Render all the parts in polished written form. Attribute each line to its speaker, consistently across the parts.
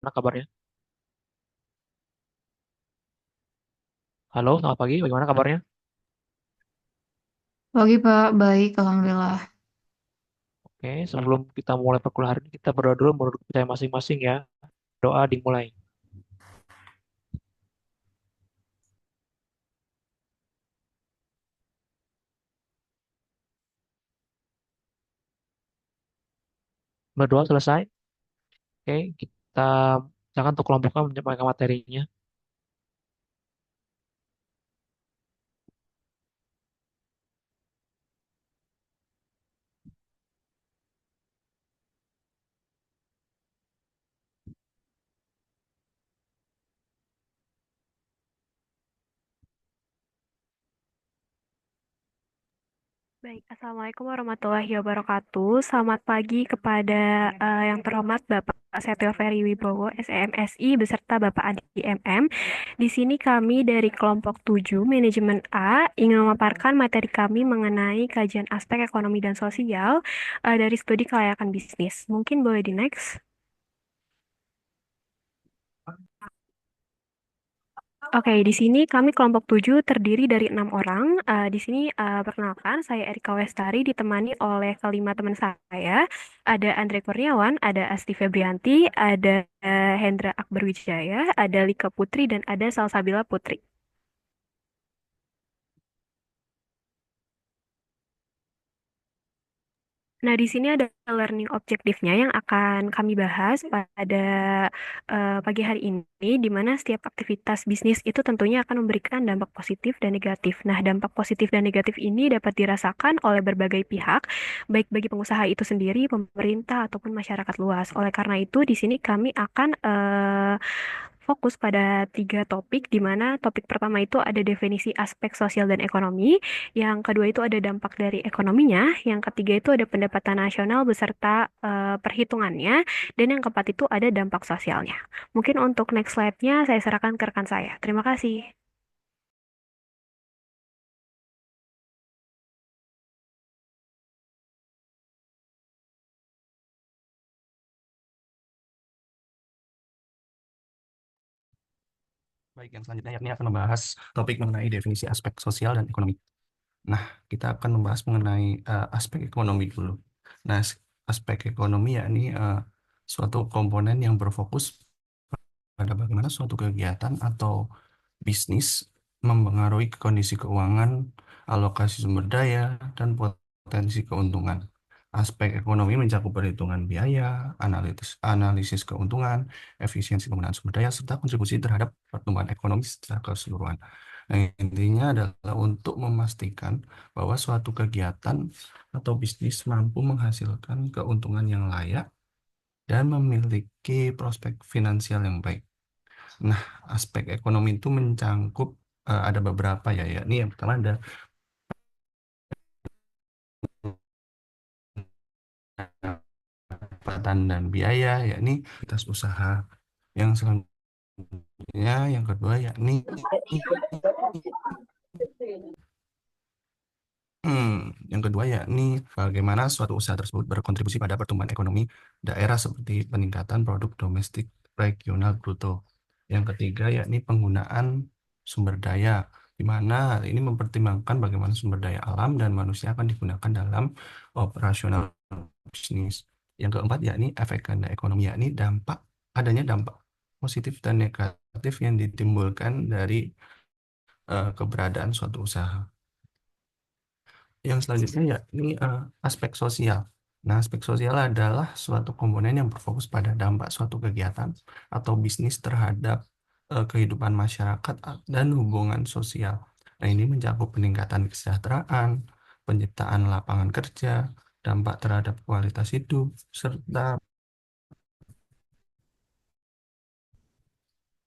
Speaker 1: Mana kabarnya? Halo, selamat pagi. Bagaimana kabarnya?
Speaker 2: Pagi Pak, baik Alhamdulillah.
Speaker 1: Oke, sebelum kita mulai perkuliahan hari ini, kita berdoa dulu menurut percaya masing-masing ya. Doa dimulai. Berdoa selesai. Oke, kita jangan untuk kelompoknya menyampaikan materinya.
Speaker 3: Baik, Assalamualaikum warahmatullahi wabarakatuh. Selamat pagi kepada yang terhormat Bapak Setio Ferry Wibowo, SEMSI, beserta Bapak Adi MM. Di sini kami dari kelompok 7, Manajemen A, ingin memaparkan materi kami mengenai kajian aspek ekonomi dan sosial dari studi kelayakan bisnis. Mungkin boleh di next. Oke, di sini kami kelompok 7 terdiri dari 6 orang. Di sini perkenalkan, saya Erika Westari ditemani oleh kelima teman saya. Ada Andre Kurniawan, ada Asti Febrianti, ada Hendra Akbar Wijaya, ada Lika Putri, dan ada Salsabila Putri. Nah, di sini ada learning objektifnya yang akan kami bahas pada pagi hari ini, di mana setiap aktivitas bisnis itu tentunya akan memberikan dampak positif dan negatif. Nah, dampak positif dan negatif ini dapat dirasakan oleh berbagai pihak, baik bagi pengusaha itu sendiri, pemerintah, ataupun masyarakat luas. Oleh karena itu, di sini kami akan fokus pada 3 topik, di mana topik pertama itu ada definisi aspek sosial dan ekonomi, yang kedua itu ada dampak dari ekonominya, yang ketiga itu ada pendapatan nasional beserta perhitungannya, dan yang keempat itu ada dampak sosialnya. Mungkin untuk next slide-nya saya serahkan ke rekan saya. Terima kasih.
Speaker 4: Baik, yang selanjutnya yakni akan membahas topik mengenai definisi aspek sosial dan ekonomi. Nah, kita akan membahas mengenai aspek ekonomi dulu. Nah, aspek ekonomi yakni suatu komponen yang berfokus pada bagaimana suatu kegiatan atau bisnis mempengaruhi kondisi keuangan, alokasi sumber daya, dan potensi keuntungan. Aspek ekonomi mencakup perhitungan biaya, analisis keuntungan, efisiensi penggunaan sumber daya, serta kontribusi terhadap pertumbuhan ekonomi secara keseluruhan. Nah, intinya adalah untuk memastikan bahwa suatu kegiatan atau bisnis mampu menghasilkan keuntungan yang layak dan memiliki prospek finansial yang baik. Nah, aspek ekonomi itu mencangkup ada beberapa ya. Ini yang pertama ada pendapatan dan biaya, yakni aktivitas usaha. Yang selanjutnya, yang kedua yakni yang kedua yakni bagaimana suatu usaha tersebut berkontribusi pada pertumbuhan ekonomi daerah seperti peningkatan produk domestik regional bruto. Yang ketiga yakni penggunaan sumber daya, di mana hal ini mempertimbangkan bagaimana sumber daya alam dan manusia akan digunakan dalam operasional bisnis. Yang keempat yakni efek ganda ekonomi, yakni adanya dampak positif dan negatif yang ditimbulkan dari keberadaan suatu usaha. Yang selanjutnya yakni aspek sosial. Nah, aspek sosial adalah suatu komponen yang berfokus pada dampak suatu kegiatan atau bisnis terhadap kehidupan masyarakat dan hubungan sosial. Nah, ini mencakup peningkatan kesejahteraan, penciptaan lapangan kerja, dampak terhadap kualitas hidup, serta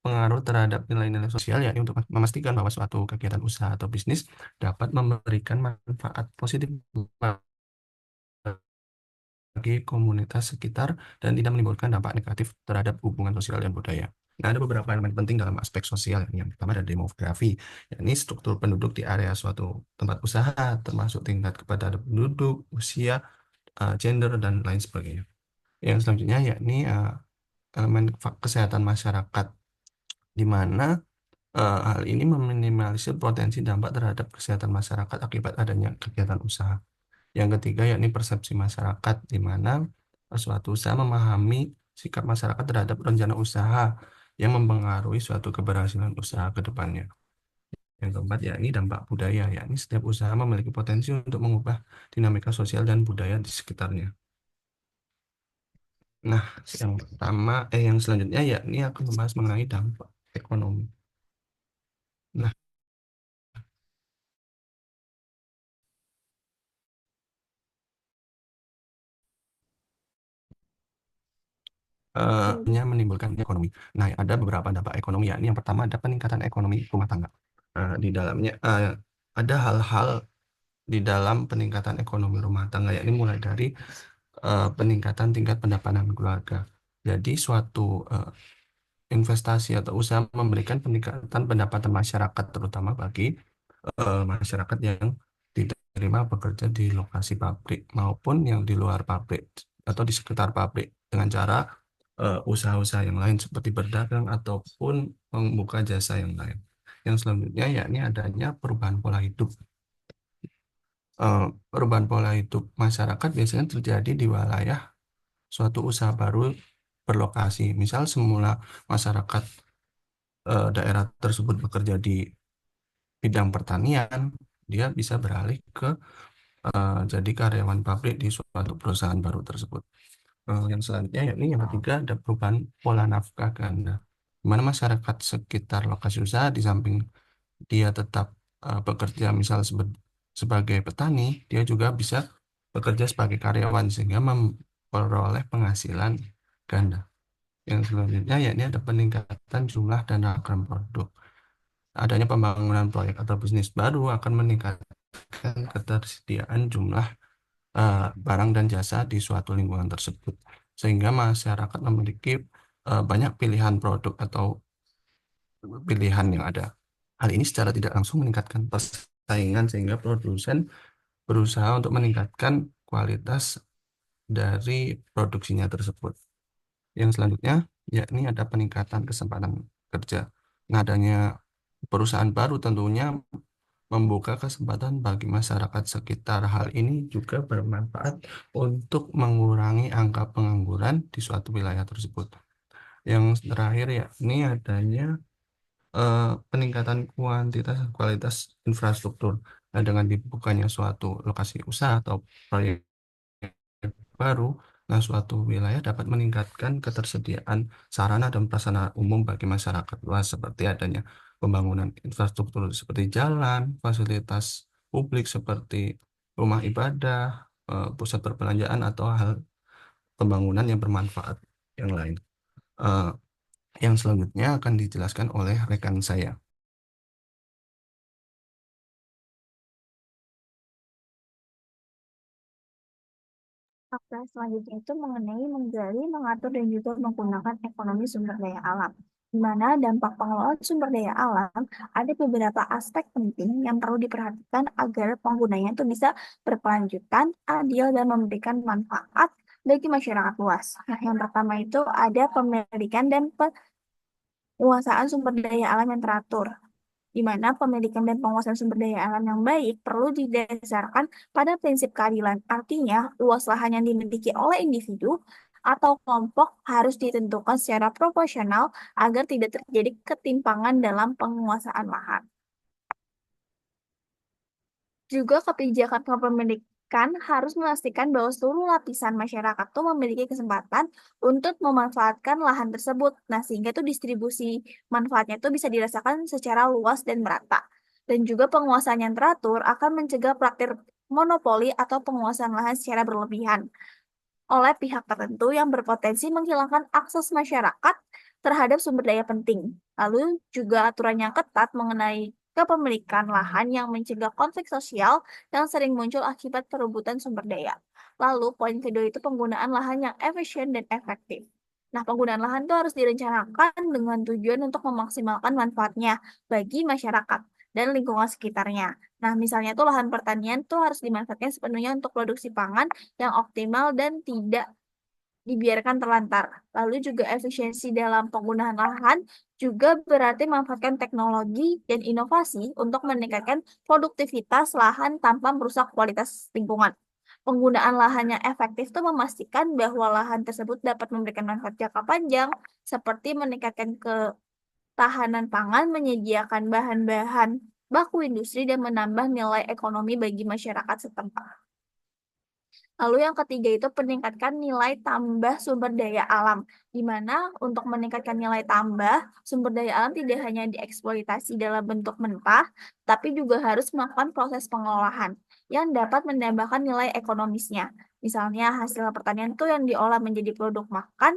Speaker 4: pengaruh terhadap nilai-nilai sosial, yakni untuk memastikan bahwa suatu kegiatan usaha atau bisnis dapat memberikan manfaat positif bagi komunitas sekitar dan tidak menimbulkan dampak negatif terhadap hubungan sosial dan budaya. Nah, ada beberapa elemen penting dalam aspek sosial. Yang pertama ada demografi, yakni struktur penduduk di area suatu tempat usaha, termasuk tingkat kepada penduduk, usia, gender, dan lain sebagainya. Yang selanjutnya yakni elemen kesehatan masyarakat, di mana hal ini meminimalisir potensi dampak terhadap kesehatan masyarakat akibat adanya kegiatan usaha. Yang ketiga yakni persepsi masyarakat, di mana suatu usaha memahami sikap masyarakat terhadap rencana usaha yang mempengaruhi suatu keberhasilan usaha ke depannya. Yang keempat yakni dampak budaya, yakni setiap usaha memiliki potensi untuk mengubah dinamika sosial dan budaya di sekitarnya. Nah, yang selanjutnya yakni akan membahas mengenai dampak ekonomi. Nah, menimbulkan ekonomi. Nah, ada beberapa dampak ekonomi, yakni yang pertama ada peningkatan ekonomi rumah tangga. Di dalamnya ada hal-hal di dalam peningkatan ekonomi rumah tangga, yakni mulai dari peningkatan tingkat pendapatan keluarga. Jadi suatu investasi atau usaha memberikan peningkatan pendapatan masyarakat, terutama bagi masyarakat yang diterima bekerja di lokasi pabrik maupun yang di luar pabrik atau di sekitar pabrik dengan cara usaha-usaha yang lain seperti berdagang ataupun membuka jasa yang lain. Yang selanjutnya yakni adanya perubahan pola hidup. Perubahan pola hidup masyarakat biasanya terjadi di wilayah suatu usaha baru berlokasi. Misal semula masyarakat daerah tersebut bekerja di bidang pertanian, dia bisa beralih ke jadi karyawan pabrik di suatu perusahaan baru tersebut. Yang selanjutnya yakni yang ketiga ada perubahan pola nafkah ganda, di mana masyarakat sekitar lokasi usaha di samping dia tetap bekerja misal sebagai petani, dia juga bisa bekerja sebagai karyawan sehingga memperoleh penghasilan ganda. Yang selanjutnya yakni ada peningkatan jumlah dan ragam produk. Adanya pembangunan proyek atau bisnis baru akan meningkatkan ketersediaan jumlah barang dan jasa di suatu lingkungan tersebut, sehingga masyarakat memiliki banyak pilihan produk atau pilihan yang ada. Hal ini secara tidak langsung meningkatkan persaingan sehingga produsen berusaha untuk meningkatkan kualitas dari produksinya tersebut. Yang selanjutnya yakni ada peningkatan kesempatan kerja. Nah, adanya perusahaan baru tentunya membuka kesempatan bagi masyarakat sekitar. Hal ini juga bermanfaat untuk mengurangi angka pengangguran di suatu wilayah tersebut. Yang terakhir yakni adanya peningkatan kuantitas dan kualitas infrastruktur. Nah, dengan dibukanya suatu lokasi usaha atau proyek baru, nah suatu wilayah dapat meningkatkan ketersediaan sarana dan prasarana umum bagi masyarakat luas seperti adanya pembangunan infrastruktur seperti jalan, fasilitas publik seperti rumah ibadah, pusat perbelanjaan atau hal pembangunan yang bermanfaat yang lain. Eh, yang selanjutnya akan dijelaskan oleh rekan saya.
Speaker 5: Oke, selanjutnya itu mengenai menggali, mengatur, dan juga menggunakan ekonomi sumber daya alam. Di mana dampak pengelolaan sumber daya alam ada beberapa aspek penting yang perlu diperhatikan agar penggunanya itu bisa berkelanjutan, adil, dan memberikan manfaat bagi masyarakat luas. Nah, yang pertama itu ada pemilikan dan penguasaan sumber daya alam yang teratur, di mana pemilikan dan penguasaan sumber daya alam yang baik perlu didasarkan pada prinsip keadilan. Artinya, luas lahan yang dimiliki oleh individu atau kelompok harus ditentukan secara proporsional agar tidak terjadi ketimpangan dalam penguasaan lahan. Juga kebijakan kepemilikan harus memastikan bahwa seluruh lapisan masyarakat tuh memiliki kesempatan untuk memanfaatkan lahan tersebut. Nah, sehingga tuh distribusi manfaatnya tuh bisa dirasakan secara luas dan merata. Dan juga penguasaan yang teratur akan mencegah praktik monopoli atau penguasaan lahan secara berlebihan oleh pihak tertentu yang berpotensi menghilangkan akses masyarakat terhadap sumber daya penting. Lalu juga aturan yang ketat mengenai kepemilikan lahan yang mencegah konflik sosial yang sering muncul akibat perebutan sumber daya. Lalu poin kedua itu penggunaan lahan yang efisien dan efektif. Nah, penggunaan lahan itu harus direncanakan dengan tujuan untuk memaksimalkan manfaatnya bagi masyarakat dan lingkungan sekitarnya. Nah, misalnya tuh lahan pertanian tuh harus dimanfaatkan sepenuhnya untuk produksi pangan yang optimal dan tidak dibiarkan terlantar. Lalu juga efisiensi dalam penggunaan lahan juga berarti memanfaatkan teknologi dan inovasi untuk meningkatkan produktivitas lahan tanpa merusak kualitas lingkungan. Penggunaan lahan yang efektif itu memastikan bahwa lahan tersebut dapat memberikan manfaat jangka panjang, seperti meningkatkan ketahanan pangan, menyediakan bahan-bahan baku industri, dan menambah nilai ekonomi bagi masyarakat setempat. Lalu yang ketiga itu peningkatkan nilai tambah sumber daya alam, di mana untuk meningkatkan nilai tambah sumber daya alam tidak hanya dieksploitasi dalam bentuk mentah, tapi juga harus melakukan proses pengolahan yang dapat menambahkan nilai ekonomisnya. Misalnya hasil pertanian itu yang diolah menjadi produk makan,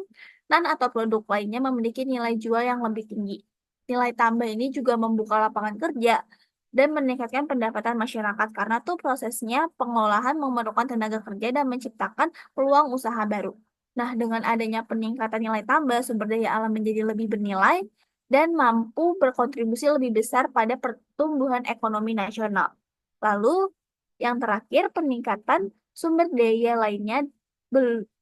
Speaker 5: atau produk lainnya memiliki nilai jual yang lebih tinggi. Nilai tambah ini juga membuka lapangan kerja dan meningkatkan pendapatan masyarakat karena tuh prosesnya pengolahan memerlukan tenaga kerja dan menciptakan peluang usaha baru. Nah, dengan adanya peningkatan nilai tambah, sumber daya alam menjadi lebih bernilai dan mampu berkontribusi lebih besar pada pertumbuhan ekonomi nasional. Lalu, yang terakhir, peningkatan sumber daya lainnya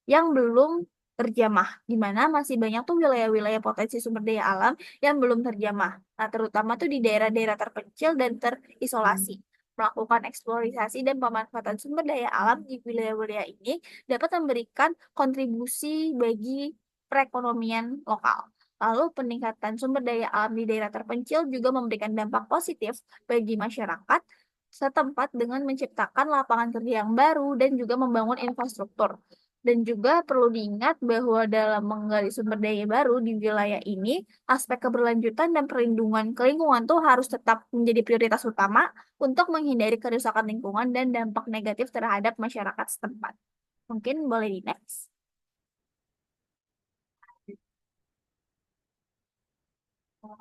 Speaker 5: yang belum terjamah, di mana masih banyak tuh wilayah-wilayah potensi sumber daya alam yang belum terjamah. Nah, terutama tuh di daerah-daerah terpencil dan terisolasi. Melakukan eksploitasi dan pemanfaatan sumber daya alam di wilayah-wilayah ini dapat memberikan kontribusi bagi perekonomian lokal. Lalu peningkatan sumber daya alam di daerah terpencil juga memberikan dampak positif bagi masyarakat setempat dengan menciptakan lapangan kerja yang baru dan juga membangun infrastruktur. Dan juga perlu diingat bahwa dalam menggali sumber daya baru di wilayah ini, aspek keberlanjutan dan perlindungan lingkungan tuh harus tetap menjadi prioritas utama untuk menghindari kerusakan lingkungan dan dampak negatif terhadap masyarakat setempat. Mungkin boleh di next.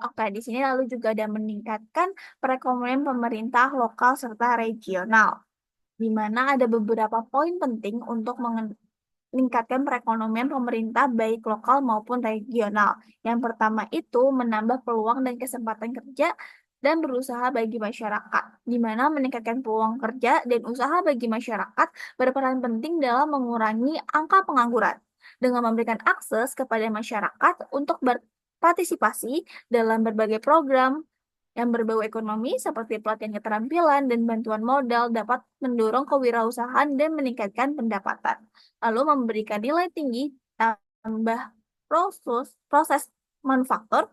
Speaker 5: Oke, di sini lalu juga ada meningkatkan perekonomian pemerintah lokal serta regional, di mana ada beberapa poin penting untuk meningkatkan perekonomian pemerintah baik lokal maupun regional. Yang pertama itu menambah peluang dan kesempatan kerja dan berusaha bagi masyarakat, di mana meningkatkan peluang kerja dan usaha bagi masyarakat berperan penting dalam mengurangi angka pengangguran dengan memberikan akses kepada masyarakat untuk berpartisipasi dalam berbagai program yang berbau ekonomi seperti pelatihan keterampilan dan bantuan modal dapat mendorong kewirausahaan dan meningkatkan pendapatan. Lalu memberikan nilai tinggi tambah proses manufaktur.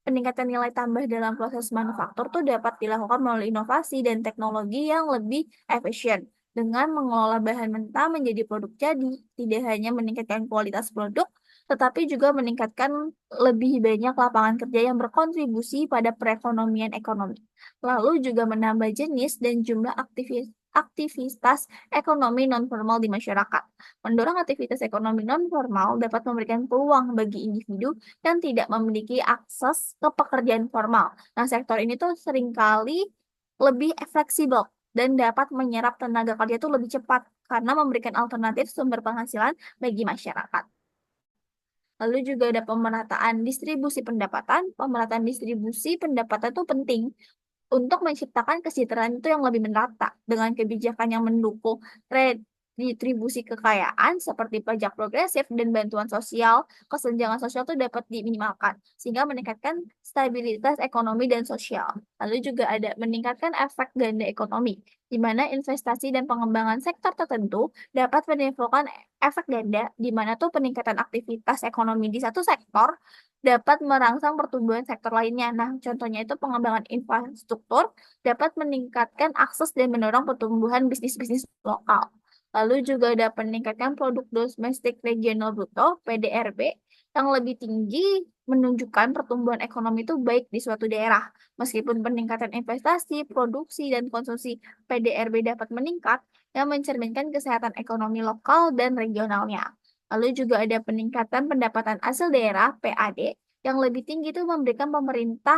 Speaker 5: Peningkatan nilai tambah dalam proses manufaktur itu dapat dilakukan melalui inovasi dan teknologi yang lebih efisien dengan mengelola bahan mentah menjadi produk jadi, tidak hanya meningkatkan kualitas produk, tetapi juga meningkatkan lebih banyak lapangan kerja yang berkontribusi pada perekonomian ekonomi. Lalu juga menambah jenis dan jumlah aktivitas ekonomi non-formal di masyarakat. Mendorong aktivitas ekonomi non-formal dapat memberikan peluang bagi individu yang tidak memiliki akses ke pekerjaan formal. Nah, sektor ini tuh seringkali lebih fleksibel dan dapat menyerap tenaga kerja itu lebih cepat karena memberikan alternatif sumber penghasilan bagi masyarakat. Lalu juga ada pemerataan distribusi pendapatan. Pemerataan distribusi pendapatan itu penting untuk menciptakan kesejahteraan itu yang lebih merata dengan kebijakan yang mendukung redistribusi kekayaan seperti pajak progresif dan bantuan sosial. Kesenjangan sosial itu dapat diminimalkan sehingga meningkatkan stabilitas ekonomi dan sosial. Lalu juga ada meningkatkan efek ganda ekonomi, di mana investasi dan pengembangan sektor tertentu dapat menimbulkan efek ganda, di mana tuh peningkatan aktivitas ekonomi di satu sektor dapat merangsang pertumbuhan sektor lainnya. Nah, contohnya itu pengembangan infrastruktur dapat meningkatkan akses dan mendorong pertumbuhan bisnis-bisnis lokal. Lalu juga ada peningkatan produk domestik regional bruto (PDRB) yang lebih tinggi menunjukkan pertumbuhan ekonomi itu baik di suatu daerah. Meskipun peningkatan investasi, produksi, dan konsumsi PDRB dapat meningkat, yang mencerminkan kesehatan ekonomi lokal dan regionalnya. Lalu juga ada peningkatan pendapatan asal daerah (PAD) yang lebih tinggi itu memberikan pemerintah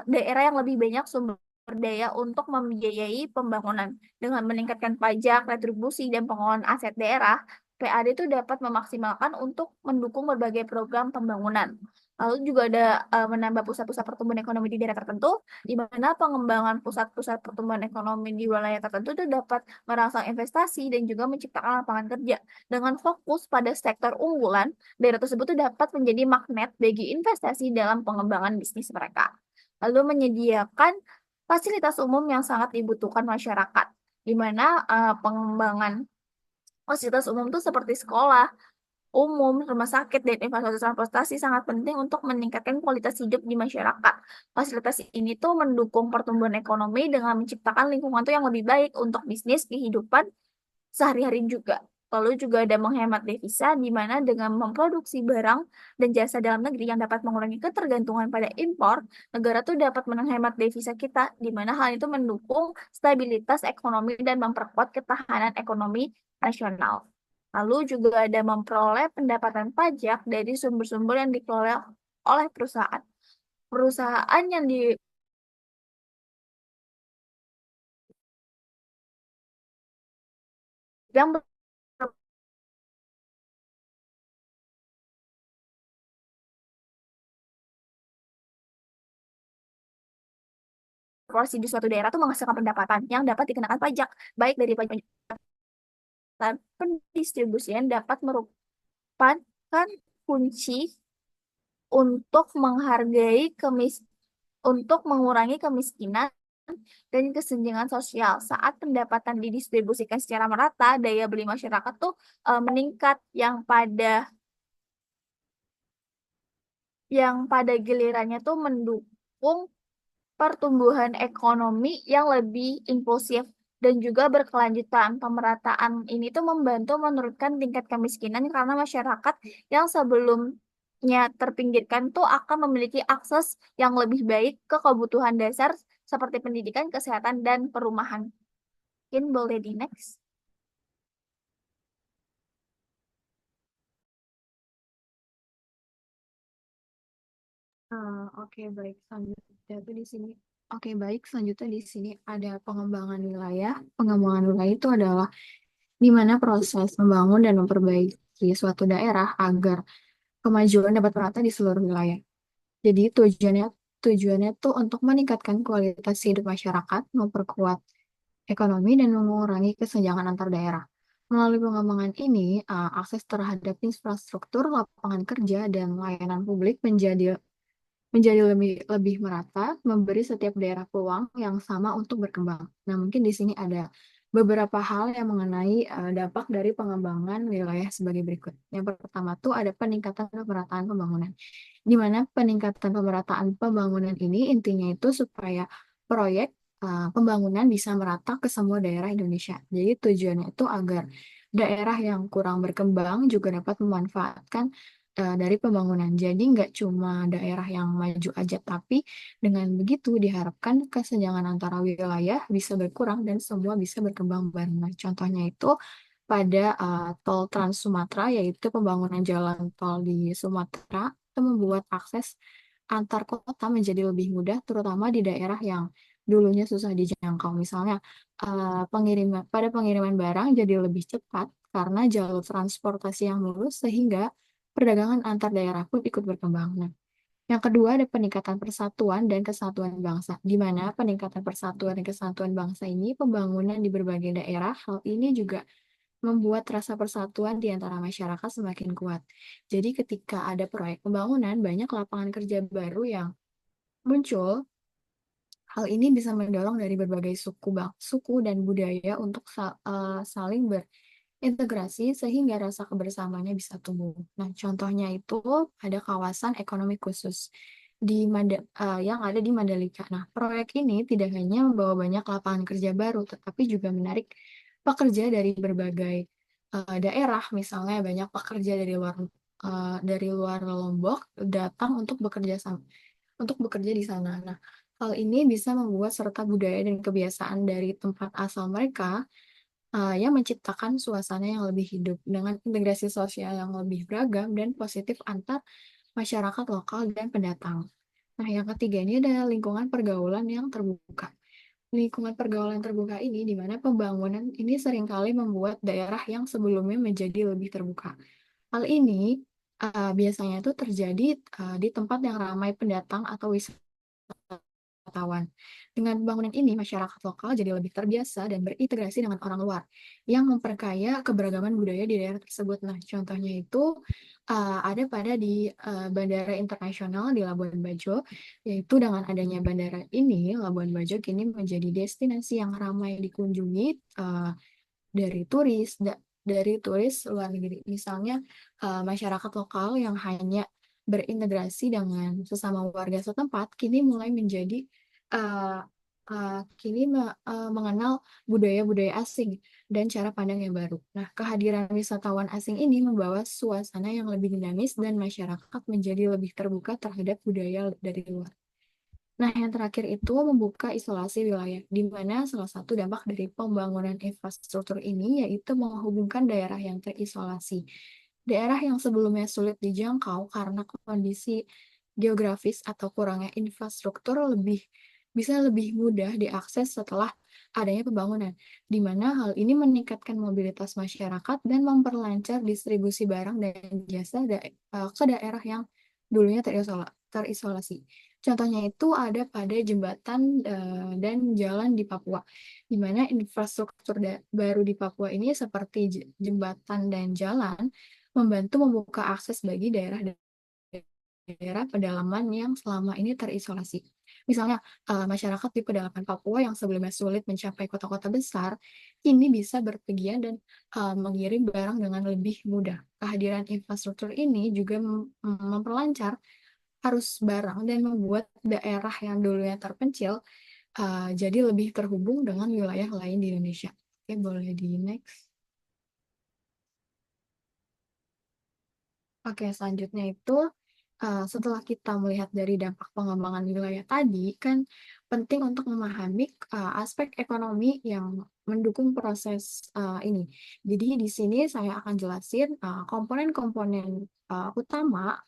Speaker 5: daerah yang lebih banyak sumber daya untuk membiayai pembangunan. Dengan meningkatkan pajak, retribusi, dan pengelolaan aset daerah, PAD itu dapat memaksimalkan untuk mendukung berbagai program pembangunan. Lalu juga ada menambah pusat-pusat pertumbuhan ekonomi di daerah tertentu, di mana pengembangan pusat-pusat pertumbuhan ekonomi di wilayah tertentu itu dapat merangsang investasi dan juga menciptakan lapangan kerja. Dengan fokus pada sektor unggulan, daerah tersebut itu dapat menjadi magnet bagi investasi dalam pengembangan bisnis mereka. Lalu menyediakan fasilitas umum yang sangat dibutuhkan masyarakat, di mana pengembangan fasilitas umum itu seperti sekolah, umum, rumah sakit, dan infrastruktur transportasi sangat penting untuk meningkatkan kualitas hidup di masyarakat. Fasilitas ini tuh mendukung pertumbuhan ekonomi dengan menciptakan lingkungan tuh yang lebih baik untuk bisnis kehidupan sehari-hari juga. Lalu juga ada menghemat devisa, di mana dengan memproduksi barang dan jasa dalam negeri yang dapat mengurangi ketergantungan pada impor, negara tuh dapat menghemat devisa kita, di mana hal itu mendukung stabilitas ekonomi dan memperkuat ketahanan ekonomi nasional. Lalu juga ada memperoleh pendapatan pajak dari sumber-sumber yang dikelola oleh perusahaan. Perusahaan yang beroperasi di suatu daerah itu menghasilkan pendapatan yang dapat dikenakan pajak, baik dari pajak dan pendistribusian dapat merupakan kunci untuk untuk mengurangi kemiskinan dan kesenjangan sosial. Saat pendapatan didistribusikan secara merata, daya beli masyarakat tuh meningkat yang pada gilirannya tuh mendukung pertumbuhan ekonomi yang lebih inklusif dan juga berkelanjutan. Pemerataan ini tuh membantu menurunkan tingkat kemiskinan karena masyarakat yang sebelumnya terpinggirkan tuh akan memiliki akses yang lebih baik ke kebutuhan dasar seperti pendidikan, kesehatan, dan perumahan. Mungkin boleh di next.
Speaker 2: Oke, baik. Selanjutnya tuh di sini. Oke, baik. Selanjutnya di sini ada pengembangan wilayah. Pengembangan wilayah itu adalah di mana proses membangun dan memperbaiki suatu daerah agar kemajuan dapat merata di seluruh wilayah. Jadi tujuannya tuh untuk meningkatkan kualitas hidup masyarakat, memperkuat ekonomi, dan mengurangi kesenjangan antar daerah. Melalui pengembangan ini, akses terhadap infrastruktur, lapangan kerja, dan layanan publik menjadi lebih lebih merata, memberi setiap daerah peluang yang sama untuk berkembang. Nah, mungkin di sini ada beberapa hal yang mengenai dampak dari pengembangan wilayah sebagai berikut. Yang pertama tuh ada peningkatan pemerataan pembangunan. Di mana peningkatan pemerataan pembangunan ini intinya itu supaya proyek pembangunan bisa merata ke semua daerah Indonesia. Jadi tujuannya itu agar daerah yang kurang berkembang juga dapat memanfaatkan dari pembangunan. Jadi nggak cuma daerah yang maju aja, tapi dengan begitu diharapkan kesenjangan antara wilayah bisa berkurang dan semua bisa berkembang bareng. Nah, contohnya itu pada tol Trans Sumatera, yaitu pembangunan jalan tol di Sumatera, itu membuat akses antar kota menjadi lebih mudah, terutama di daerah yang dulunya susah dijangkau. Misalnya, pada pengiriman barang jadi lebih cepat karena jalur transportasi yang mulus, sehingga perdagangan antar daerah pun ikut berkembang. Nah, yang kedua ada peningkatan persatuan dan kesatuan bangsa, di mana peningkatan persatuan dan kesatuan bangsa ini pembangunan di berbagai daerah. Hal ini juga membuat rasa persatuan di antara masyarakat semakin kuat. Jadi ketika ada proyek pembangunan, banyak lapangan kerja baru yang muncul. Hal ini bisa mendorong dari berbagai suku dan budaya untuk saling berintegrasi sehingga rasa kebersamaannya bisa tumbuh. Nah, contohnya itu ada kawasan ekonomi khusus yang ada di Mandalika. Nah, proyek ini tidak hanya membawa banyak lapangan kerja baru, tetapi juga menarik pekerja dari berbagai daerah. Misalnya banyak pekerja dari luar Lombok datang untuk bekerja di sana. Nah, hal ini bisa membuat serta budaya dan kebiasaan dari tempat asal mereka yang menciptakan suasana yang lebih hidup dengan integrasi sosial yang lebih beragam dan positif antar masyarakat lokal dan pendatang. Nah, yang ketiga ini ada lingkungan pergaulan yang terbuka. Lingkungan pergaulan terbuka ini di mana pembangunan ini seringkali membuat daerah yang sebelumnya menjadi lebih terbuka. Hal ini biasanya itu terjadi di tempat yang ramai pendatang atau wisatawan. Dengan pembangunan ini, masyarakat lokal jadi lebih terbiasa dan berintegrasi dengan orang luar yang memperkaya keberagaman budaya di daerah tersebut. Nah, contohnya itu ada pada di Bandara Internasional di Labuan Bajo, yaitu dengan adanya bandara ini, Labuan Bajo kini menjadi destinasi yang ramai dikunjungi dari turis luar negeri. Misalnya masyarakat lokal yang hanya berintegrasi dengan sesama warga setempat kini mulai menjadi uh, mengenal budaya-budaya asing dan cara pandang yang baru. Nah, kehadiran wisatawan asing ini membawa suasana yang lebih dinamis dan masyarakat menjadi lebih terbuka terhadap budaya dari luar. Nah, yang terakhir itu membuka isolasi wilayah, di mana salah satu dampak dari pembangunan infrastruktur ini yaitu menghubungkan daerah yang terisolasi. Daerah yang sebelumnya sulit dijangkau karena kondisi geografis atau kurangnya infrastruktur bisa lebih mudah diakses setelah adanya pembangunan, di mana hal ini meningkatkan mobilitas masyarakat dan memperlancar distribusi barang dan jasa ke daerah yang dulunya terisolasi. Contohnya itu ada pada jembatan dan jalan di Papua, di mana infrastruktur baru di Papua ini seperti jembatan dan jalan membantu membuka akses bagi daerah pedalaman yang selama ini terisolasi. Misalnya, masyarakat di pedalaman Papua yang sebelumnya sulit mencapai kota-kota besar, kini bisa berpergian dan mengirim barang dengan lebih mudah. Kehadiran infrastruktur ini juga memperlancar arus barang dan membuat daerah yang dulunya terpencil jadi lebih terhubung dengan wilayah lain di Indonesia. Oke, boleh di next. Oke, selanjutnya itu setelah kita melihat dari dampak pengembangan wilayah tadi, kan penting untuk memahami aspek ekonomi yang mendukung proses ini. Jadi di sini saya akan jelasin komponen-komponen utama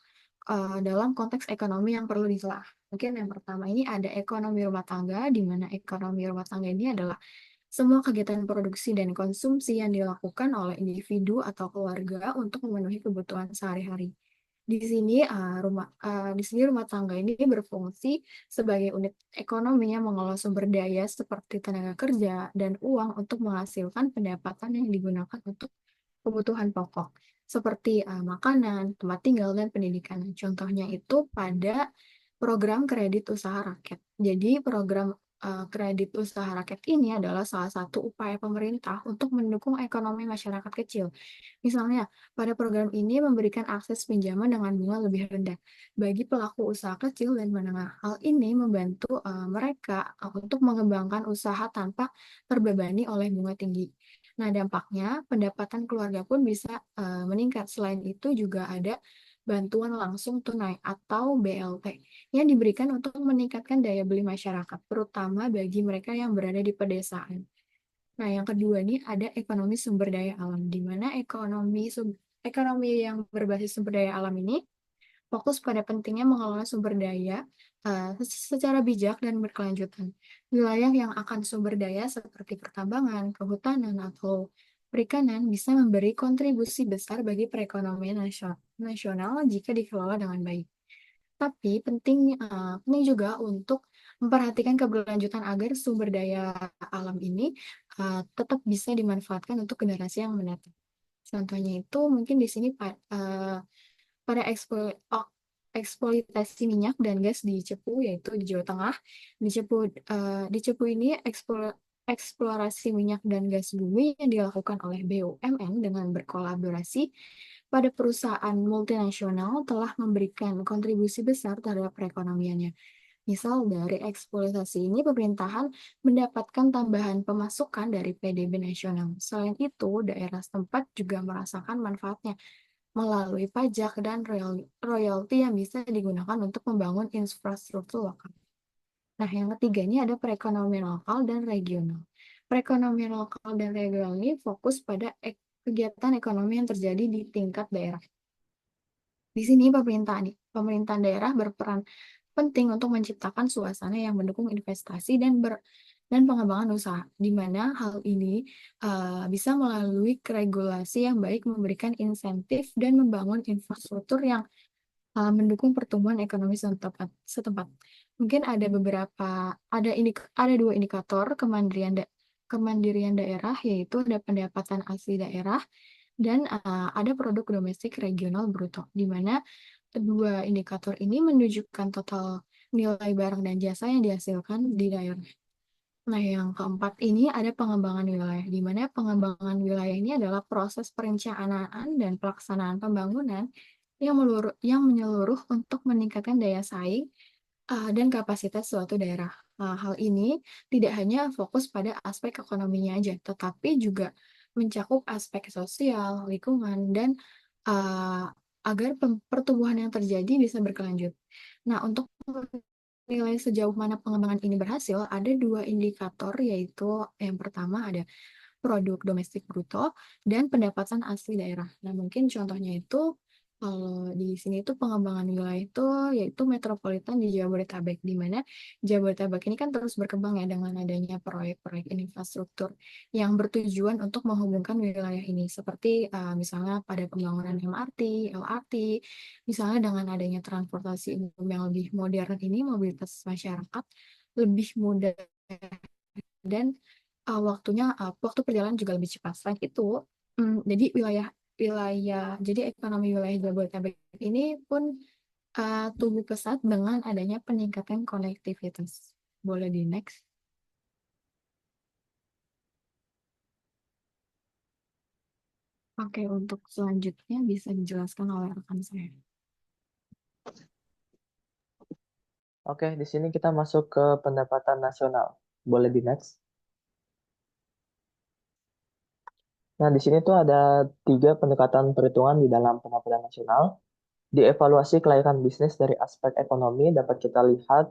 Speaker 2: dalam konteks ekonomi yang perlu ditelah. Mungkin yang pertama ini ada ekonomi rumah tangga, di mana ekonomi rumah tangga ini adalah semua kegiatan produksi dan konsumsi yang dilakukan oleh individu atau keluarga untuk memenuhi kebutuhan sehari-hari. Di sini rumah tangga ini berfungsi sebagai unit ekonomi yang mengelola sumber daya seperti tenaga kerja dan uang untuk menghasilkan pendapatan yang digunakan untuk kebutuhan pokok seperti makanan, tempat tinggal, dan pendidikan. Contohnya itu pada program kredit usaha rakyat. Jadi program kredit usaha rakyat ini adalah salah satu upaya pemerintah untuk mendukung ekonomi masyarakat kecil. Misalnya, pada program ini memberikan akses pinjaman dengan bunga lebih rendah bagi pelaku usaha kecil dan menengah. Hal ini membantu mereka untuk mengembangkan usaha tanpa terbebani oleh bunga tinggi. Nah, dampaknya pendapatan keluarga pun bisa meningkat. Selain itu juga ada bantuan langsung tunai atau BLT yang diberikan untuk meningkatkan daya beli masyarakat, terutama bagi mereka yang berada di pedesaan. Nah, yang kedua nih ada ekonomi sumber daya alam, di mana ekonomi yang berbasis sumber daya alam ini fokus pada pentingnya mengelola sumber daya secara bijak dan berkelanjutan. Wilayah yang akan sumber daya seperti pertambangan, kehutanan, atau perikanan bisa memberi kontribusi besar bagi perekonomian nasional jika dikelola dengan baik. Tapi penting juga untuk memperhatikan keberlanjutan agar sumber daya alam ini tetap bisa dimanfaatkan untuk generasi yang mendatang. Contohnya itu mungkin di sini pada eksploitasi minyak dan gas di Cepu, yaitu di Jawa Tengah. Di Cepu ini eksplorasi minyak dan gas bumi yang dilakukan oleh BUMN dengan berkolaborasi pada perusahaan multinasional telah memberikan kontribusi besar terhadap perekonomiannya. Misal dari eksploitasi ini pemerintahan mendapatkan tambahan pemasukan dari PDB nasional. Selain itu, daerah setempat juga merasakan manfaatnya melalui pajak dan royalti yang bisa digunakan untuk membangun infrastruktur lokal. Nah, yang ketiga ini ada perekonomian lokal dan regional. Perekonomian lokal dan regional ini fokus pada kegiatan ekonomi yang terjadi di tingkat daerah. Di sini pemerintahan daerah berperan penting untuk menciptakan suasana yang mendukung investasi dan dan pengembangan usaha, di mana hal ini bisa melalui regulasi yang baik, memberikan insentif, dan membangun infrastruktur yang mendukung pertumbuhan ekonomi setempat. Mungkin ada dua indikator kemandirian daerah, yaitu ada pendapatan asli daerah dan ada produk domestik regional bruto, di mana kedua indikator ini menunjukkan total nilai barang dan jasa yang dihasilkan di daerah. Nah, yang keempat ini ada pengembangan wilayah, di mana pengembangan wilayah ini adalah proses perencanaan dan pelaksanaan pembangunan yang menyeluruh untuk meningkatkan daya saing dan kapasitas suatu daerah. Hal ini tidak hanya fokus pada aspek ekonominya aja, tetapi juga mencakup aspek sosial, lingkungan, dan uh, agar pertumbuhan yang terjadi bisa berkelanjut. Nah, untuk menilai sejauh mana pengembangan ini berhasil, ada dua indikator, yaitu yang pertama ada produk domestik bruto dan pendapatan asli daerah. Nah, mungkin contohnya itu kalau di sini itu pengembangan wilayah itu yaitu metropolitan di Jabodetabek, di mana Jabodetabek ini kan terus berkembang ya dengan adanya proyek-proyek infrastruktur yang bertujuan untuk menghubungkan wilayah ini, seperti misalnya pada pembangunan MRT, LRT, misalnya dengan adanya transportasi umum yang lebih modern ini, mobilitas masyarakat lebih mudah dan waktu perjalanan juga lebih cepat. Selain itu, jadi jadi ekonomi wilayah Jabodetabek ini pun tumbuh pesat dengan adanya peningkatan konektivitas. Boleh di next. Oke, untuk selanjutnya bisa dijelaskan oleh rekan saya.
Speaker 6: Oke, di sini kita masuk ke pendapatan nasional. Boleh di next. Nah, di sini tuh ada 3 pendekatan perhitungan di dalam pendapatan nasional. Di evaluasi kelayakan bisnis dari aspek ekonomi dapat kita lihat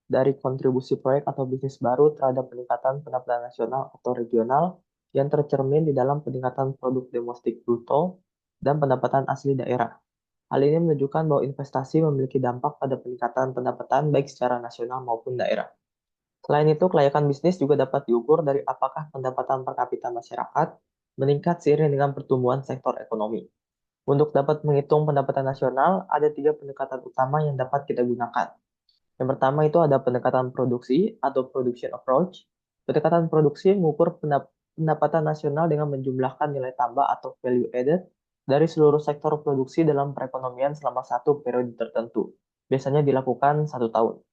Speaker 6: dari kontribusi proyek atau bisnis baru terhadap peningkatan pendapatan nasional atau regional yang tercermin di dalam peningkatan produk domestik bruto dan pendapatan asli daerah. Hal ini menunjukkan bahwa investasi memiliki dampak pada peningkatan pendapatan baik secara nasional maupun daerah. Selain itu, kelayakan bisnis juga dapat diukur dari apakah pendapatan per kapita masyarakat meningkat seiring dengan pertumbuhan sektor ekonomi. Untuk dapat menghitung pendapatan nasional, ada 3 pendekatan utama yang dapat kita gunakan. Yang pertama itu ada pendekatan produksi atau production approach. Pendekatan produksi mengukur pendapatan nasional dengan menjumlahkan nilai tambah atau value added dari seluruh sektor produksi dalam perekonomian selama satu periode tertentu. Biasanya dilakukan 1 tahun.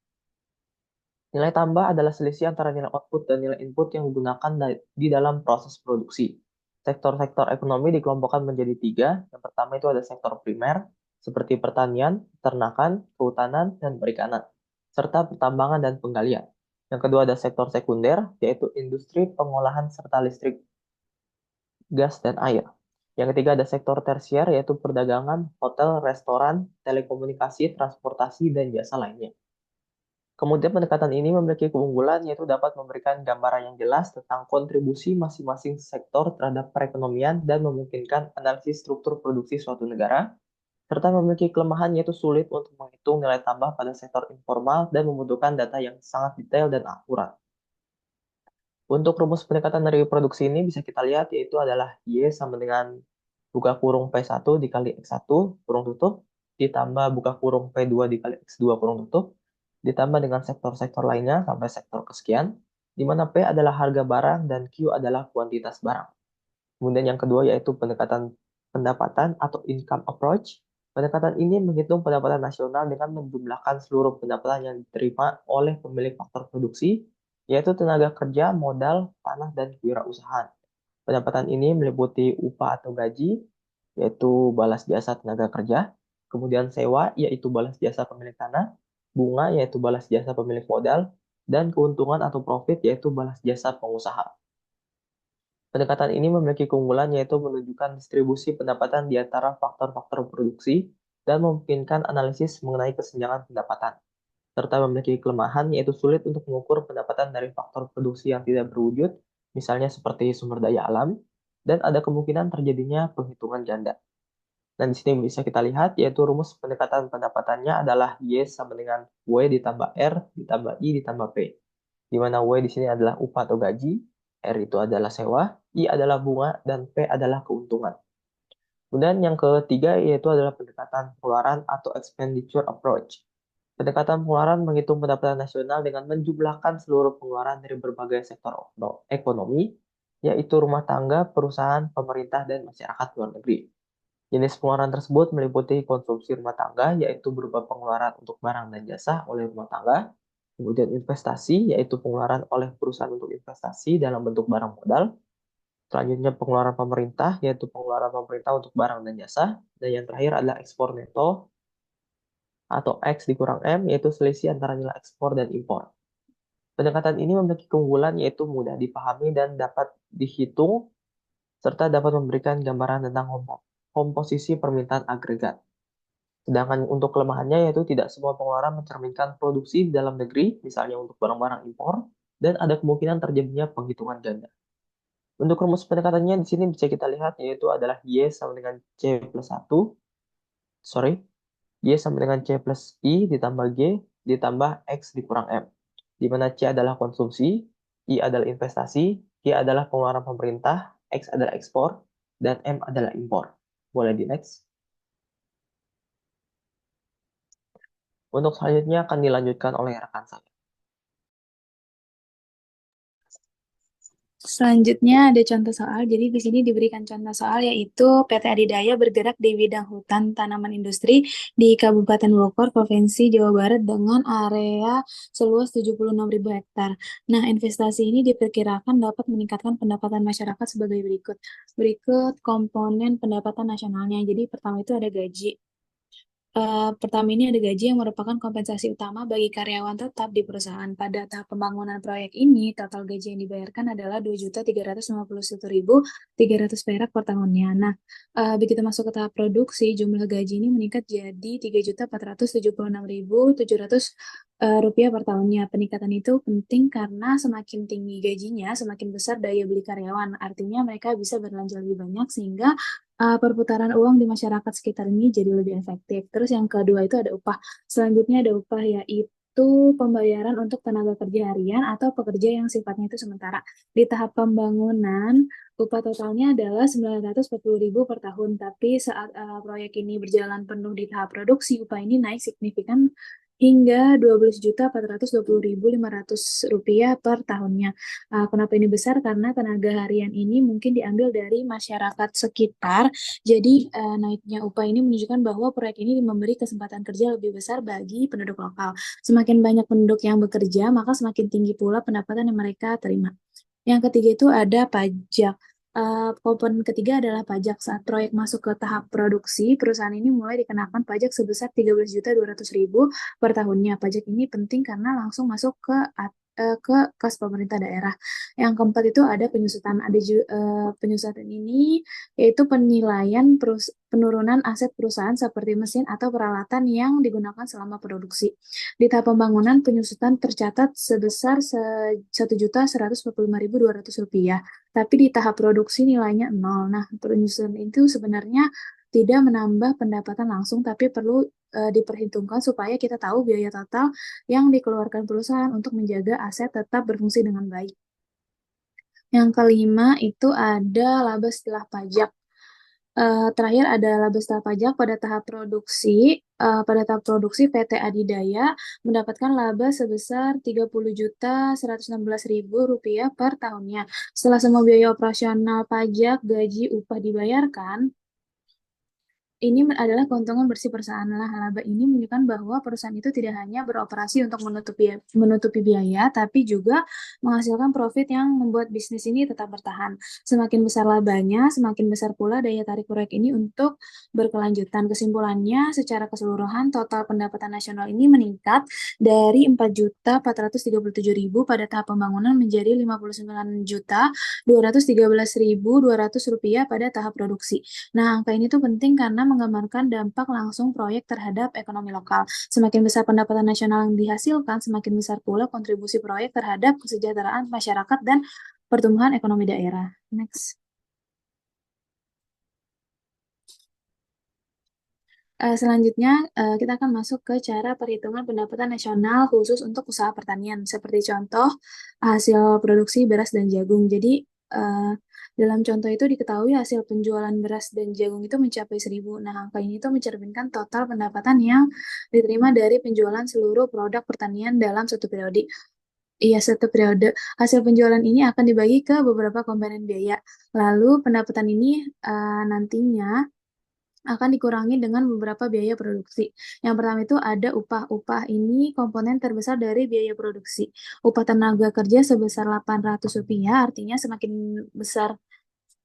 Speaker 6: Nilai tambah adalah selisih antara nilai output dan nilai input yang digunakan di dalam proses produksi. Sektor-sektor ekonomi dikelompokkan menjadi 3. Yang pertama itu ada sektor primer, seperti pertanian, peternakan, kehutanan, dan perikanan, serta pertambangan dan penggalian. Yang kedua ada sektor sekunder, yaitu industri, pengolahan, serta listrik, gas, dan air. Yang ketiga ada sektor tersier, yaitu perdagangan, hotel, restoran, telekomunikasi, transportasi, dan jasa lainnya. Kemudian pendekatan ini memiliki keunggulan yaitu dapat memberikan gambaran yang jelas tentang kontribusi masing-masing sektor terhadap perekonomian dan memungkinkan analisis struktur produksi suatu negara, serta memiliki kelemahan yaitu sulit untuk menghitung nilai tambah pada sektor informal dan membutuhkan data yang sangat detail dan akurat. Untuk rumus pendekatan dari produksi ini bisa kita lihat yaitu adalah Y sama dengan buka kurung P1 dikali X1 kurung tutup, ditambah buka kurung P2 dikali X2 kurung tutup, ditambah dengan sektor-sektor lainnya sampai sektor kesekian, di mana P adalah harga barang dan Q adalah kuantitas barang. Kemudian yang kedua yaitu pendekatan pendapatan atau income approach. Pendekatan ini menghitung pendapatan nasional dengan menjumlahkan seluruh pendapatan yang diterima oleh pemilik faktor produksi, yaitu tenaga kerja, modal, tanah, dan kewirausahaan. Pendapatan ini meliputi upah atau gaji, yaitu balas jasa tenaga kerja, kemudian sewa, yaitu balas jasa pemilik tanah, bunga yaitu balas jasa pemilik modal, dan keuntungan atau profit yaitu balas jasa pengusaha. Pendekatan ini memiliki keunggulan yaitu menunjukkan distribusi pendapatan di antara faktor-faktor produksi dan memungkinkan analisis mengenai kesenjangan pendapatan, serta memiliki kelemahan yaitu sulit untuk mengukur pendapatan dari faktor produksi yang tidak berwujud, misalnya seperti sumber daya alam, dan ada kemungkinan terjadinya penghitungan ganda. Dan di sini bisa kita lihat, yaitu rumus pendekatan pendapatannya adalah Y sama dengan W ditambah R ditambah I ditambah P. di mana W di sini adalah upah atau gaji, R itu adalah sewa, I adalah bunga, dan P adalah keuntungan. Kemudian yang ketiga yaitu adalah pendekatan pengeluaran atau expenditure approach. Pendekatan pengeluaran menghitung pendapatan nasional dengan menjumlahkan seluruh pengeluaran dari berbagai sektor ekonomi, yaitu rumah tangga, perusahaan, pemerintah, dan masyarakat luar negeri. Jenis pengeluaran tersebut meliputi konsumsi rumah tangga, yaitu berupa pengeluaran untuk barang dan jasa oleh rumah tangga, kemudian investasi, yaitu pengeluaran oleh perusahaan untuk investasi dalam bentuk barang modal, selanjutnya pengeluaran pemerintah, yaitu pengeluaran pemerintah untuk barang dan jasa, dan yang terakhir adalah ekspor neto, atau X dikurang M, yaitu selisih antara nilai ekspor dan impor. Pendekatan ini memiliki keunggulan yaitu mudah dipahami dan dapat dihitung, serta dapat memberikan gambaran tentang komposisi permintaan agregat. Sedangkan untuk kelemahannya yaitu tidak semua pengeluaran mencerminkan produksi di dalam negeri, misalnya untuk barang-barang impor, dan ada kemungkinan terjadinya penghitungan ganda. Untuk rumus pendekatannya di sini bisa kita lihat yaitu adalah Y sama dengan C plus 1, Y sama dengan C plus I ditambah G ditambah X dikurang M. Di mana C adalah konsumsi, I adalah investasi, G adalah pengeluaran pemerintah, X adalah ekspor, dan M adalah impor. Boleh di next. Untuk selanjutnya akan dilanjutkan oleh rekan saya.
Speaker 7: Selanjutnya ada contoh soal. Jadi di sini diberikan contoh soal yaitu PT Adidaya bergerak di bidang hutan tanaman industri di Kabupaten Bogor, Provinsi Jawa Barat dengan area seluas 76.000 hektar. Nah, investasi ini diperkirakan dapat meningkatkan pendapatan masyarakat sebagai berikut. Berikut komponen pendapatan nasionalnya. Jadi pertama itu ada gaji. Pertama ini ada gaji yang merupakan kompensasi utama bagi karyawan tetap di perusahaan. Pada tahap pembangunan proyek ini, total gaji yang dibayarkan adalah 2.351.300 perak per tahunnya. Nah, begitu masuk ke tahap produksi, jumlah gaji ini meningkat jadi 3.476.700 rupiah per tahunnya. Peningkatan itu penting karena semakin tinggi gajinya, semakin besar daya beli karyawan. Artinya mereka bisa berbelanja lebih banyak sehingga perputaran uang di masyarakat sekitar ini jadi lebih efektif. Terus yang kedua itu ada upah. Selanjutnya ada upah yaitu pembayaran untuk tenaga kerja harian atau pekerja yang sifatnya itu sementara. Di tahap pembangunan, upah totalnya adalah 940.000 per tahun. Tapi saat proyek ini berjalan penuh di tahap produksi, upah ini naik signifikan hingga 12.420.500 rupiah per tahunnya. Kenapa ini besar? Karena tenaga harian ini mungkin diambil dari masyarakat sekitar. Jadi naiknya upah ini menunjukkan bahwa proyek ini memberi kesempatan kerja lebih besar bagi penduduk lokal. Semakin banyak penduduk yang bekerja, maka semakin tinggi pula pendapatan yang mereka terima. Yang ketiga itu ada pajak. Komponen ketiga adalah pajak. Saat proyek masuk ke tahap produksi, perusahaan ini mulai dikenakan pajak sebesar 13.200.000 per tahunnya. Pajak ini penting karena langsung masuk ke kas pemerintah daerah. Yang keempat itu ada penyusutan. Penyusutan ini yaitu penilaian penurunan aset perusahaan seperti mesin atau peralatan yang digunakan selama produksi. Di tahap pembangunan, penyusutan tercatat sebesar 1.145.200 rupiah. Tapi di tahap produksi nilainya 0. Nah, penyusutan itu sebenarnya tidak menambah pendapatan langsung, tapi perlu diperhitungkan supaya kita tahu biaya total yang dikeluarkan perusahaan untuk menjaga aset tetap berfungsi dengan baik. Yang kelima itu ada laba setelah pajak. Terakhir ada laba setelah pajak pada tahap produksi. Pada tahap produksi PT Adidaya mendapatkan laba sebesar 30.116.000 rupiah per tahunnya. Setelah semua biaya operasional, pajak, gaji, upah dibayarkan, ini adalah keuntungan bersih perusahaan. Laba ini menunjukkan bahwa perusahaan itu tidak hanya beroperasi untuk menutupi biaya, tapi juga menghasilkan profit yang membuat bisnis ini tetap bertahan. Semakin besar labanya, semakin besar pula daya tarik proyek ini untuk berkelanjutan. Kesimpulannya, secara keseluruhan, total pendapatan nasional ini meningkat dari 4.437.000 pada tahap pembangunan menjadi 59.213.200 rupiah pada tahap produksi. Nah, angka ini tuh penting karena menggambarkan dampak langsung proyek terhadap ekonomi lokal. Semakin besar pendapatan nasional yang dihasilkan, semakin besar pula kontribusi proyek terhadap kesejahteraan masyarakat dan pertumbuhan ekonomi daerah. Next. Selanjutnya, kita akan masuk ke cara perhitungan pendapatan nasional khusus untuk usaha pertanian. Seperti contoh, hasil produksi beras dan jagung. Jadi, eh, dalam contoh itu diketahui hasil penjualan beras dan jagung itu mencapai 1.000. Nah, angka ini itu mencerminkan total pendapatan yang diterima dari penjualan seluruh produk pertanian dalam satu periode. Iya, satu periode. Hasil penjualan ini akan dibagi ke beberapa komponen biaya. Lalu, pendapatan ini nantinya akan dikurangi dengan beberapa biaya produksi. Yang pertama itu ada upah. Upah ini komponen terbesar dari biaya produksi. Upah tenaga kerja sebesar Rp800, artinya semakin besar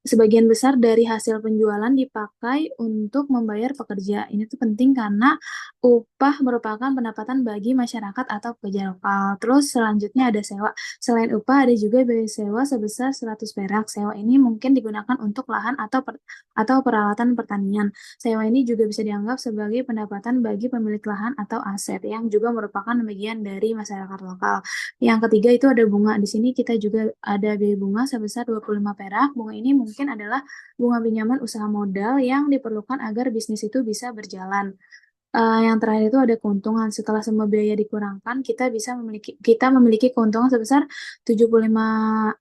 Speaker 7: sebagian besar dari hasil penjualan dipakai untuk membayar pekerja. Ini tuh penting karena upah merupakan pendapatan bagi masyarakat atau pekerja lokal. Terus selanjutnya ada sewa. Selain upah ada juga biaya sewa sebesar 100 perak. Sewa ini mungkin digunakan untuk lahan atau peralatan pertanian. Sewa ini juga bisa dianggap sebagai pendapatan bagi pemilik lahan atau aset yang juga merupakan bagian dari masyarakat lokal. Yang ketiga itu ada bunga. Di sini kita juga ada biaya bunga sebesar 25 perak. Bunga ini mungkin adalah bunga pinjaman usaha modal yang diperlukan agar bisnis itu bisa berjalan. Yang terakhir itu ada keuntungan. Setelah semua biaya dikurangkan, kita memiliki keuntungan sebesar 75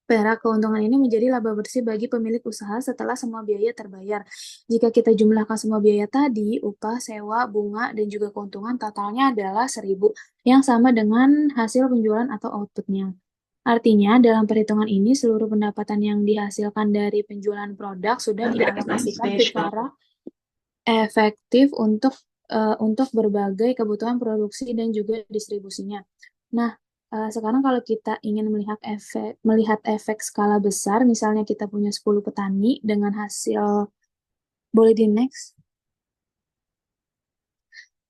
Speaker 7: perak. Keuntungan ini menjadi laba bersih bagi pemilik usaha setelah semua biaya terbayar. Jika kita jumlahkan semua biaya tadi, upah, sewa, bunga, dan juga keuntungan totalnya adalah 1.000, yang sama dengan hasil penjualan atau outputnya. Artinya, dalam perhitungan ini, seluruh pendapatan yang dihasilkan dari penjualan produk sudah dialokasikan secara efektif untuk berbagai kebutuhan produksi dan juga distribusinya. Nah, sekarang kalau kita ingin melihat efek skala besar, misalnya kita punya 10 petani dengan hasil, boleh di next?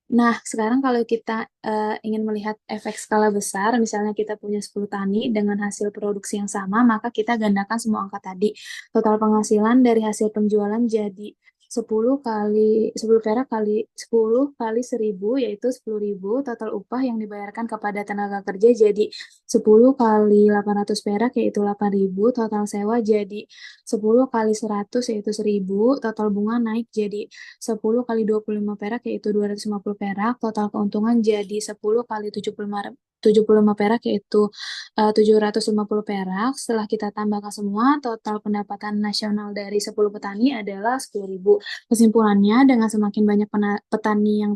Speaker 7: Nah, sekarang kalau kita ingin melihat efek skala besar, misalnya kita punya 10 tani dengan hasil produksi yang sama, maka kita gandakan semua angka tadi. Total penghasilan dari hasil penjualan jadi 10 perak kali 10 kali 1.000, yaitu 10.000. Total upah yang dibayarkan kepada tenaga kerja jadi 10 kali 800 perak, yaitu 8.000. Total sewa jadi 10 kali 100, yaitu 1.000. Total bunga naik jadi 10 kali 25 perak, yaitu 250 perak. Total keuntungan jadi 10 kali 75 perak, yaitu 750 perak. Setelah kita tambahkan semua, total pendapatan nasional dari 10 petani adalah 10.000. Kesimpulannya, dengan semakin banyak petani yang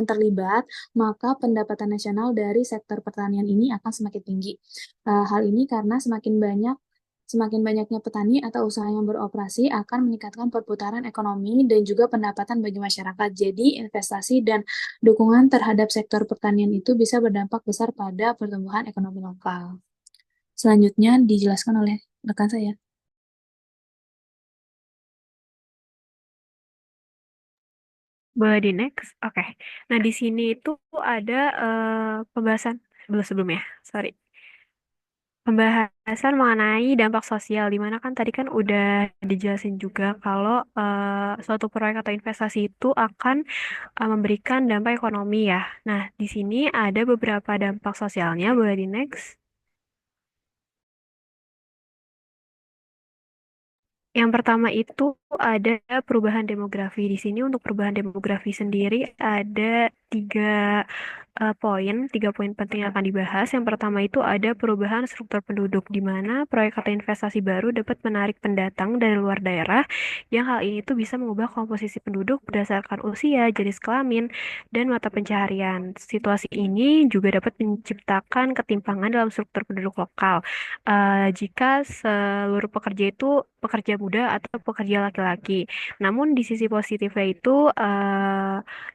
Speaker 7: terlibat, maka pendapatan nasional dari sektor pertanian ini akan semakin tinggi. Hal ini karena semakin banyaknya petani atau usaha yang beroperasi akan meningkatkan perputaran ekonomi dan juga pendapatan bagi masyarakat. Jadi, investasi dan dukungan terhadap sektor pertanian itu bisa berdampak besar pada pertumbuhan ekonomi lokal. Selanjutnya dijelaskan oleh rekan saya.
Speaker 3: Boleh di next? Oke. Nah, di sini itu ada pembahasan sebelumnya. Sorry. Pembahasan mengenai dampak sosial, di mana kan tadi kan udah dijelasin juga kalau suatu proyek atau investasi itu akan memberikan dampak ekonomi ya. Nah, di sini ada beberapa dampak sosialnya, boleh di next. Yang pertama itu ada perubahan demografi. Di sini untuk perubahan demografi sendiri ada tiga poin penting yang akan dibahas. Yang pertama itu ada perubahan struktur penduduk, di mana proyek atau investasi baru dapat menarik pendatang dari luar daerah, yang hal ini tuh bisa mengubah komposisi penduduk berdasarkan usia, jenis kelamin, dan mata pencaharian. Situasi ini juga dapat menciptakan ketimpangan dalam struktur penduduk lokal. Jika seluruh pekerja itu pekerja muda atau pekerja laki-laki. Namun di sisi positifnya itu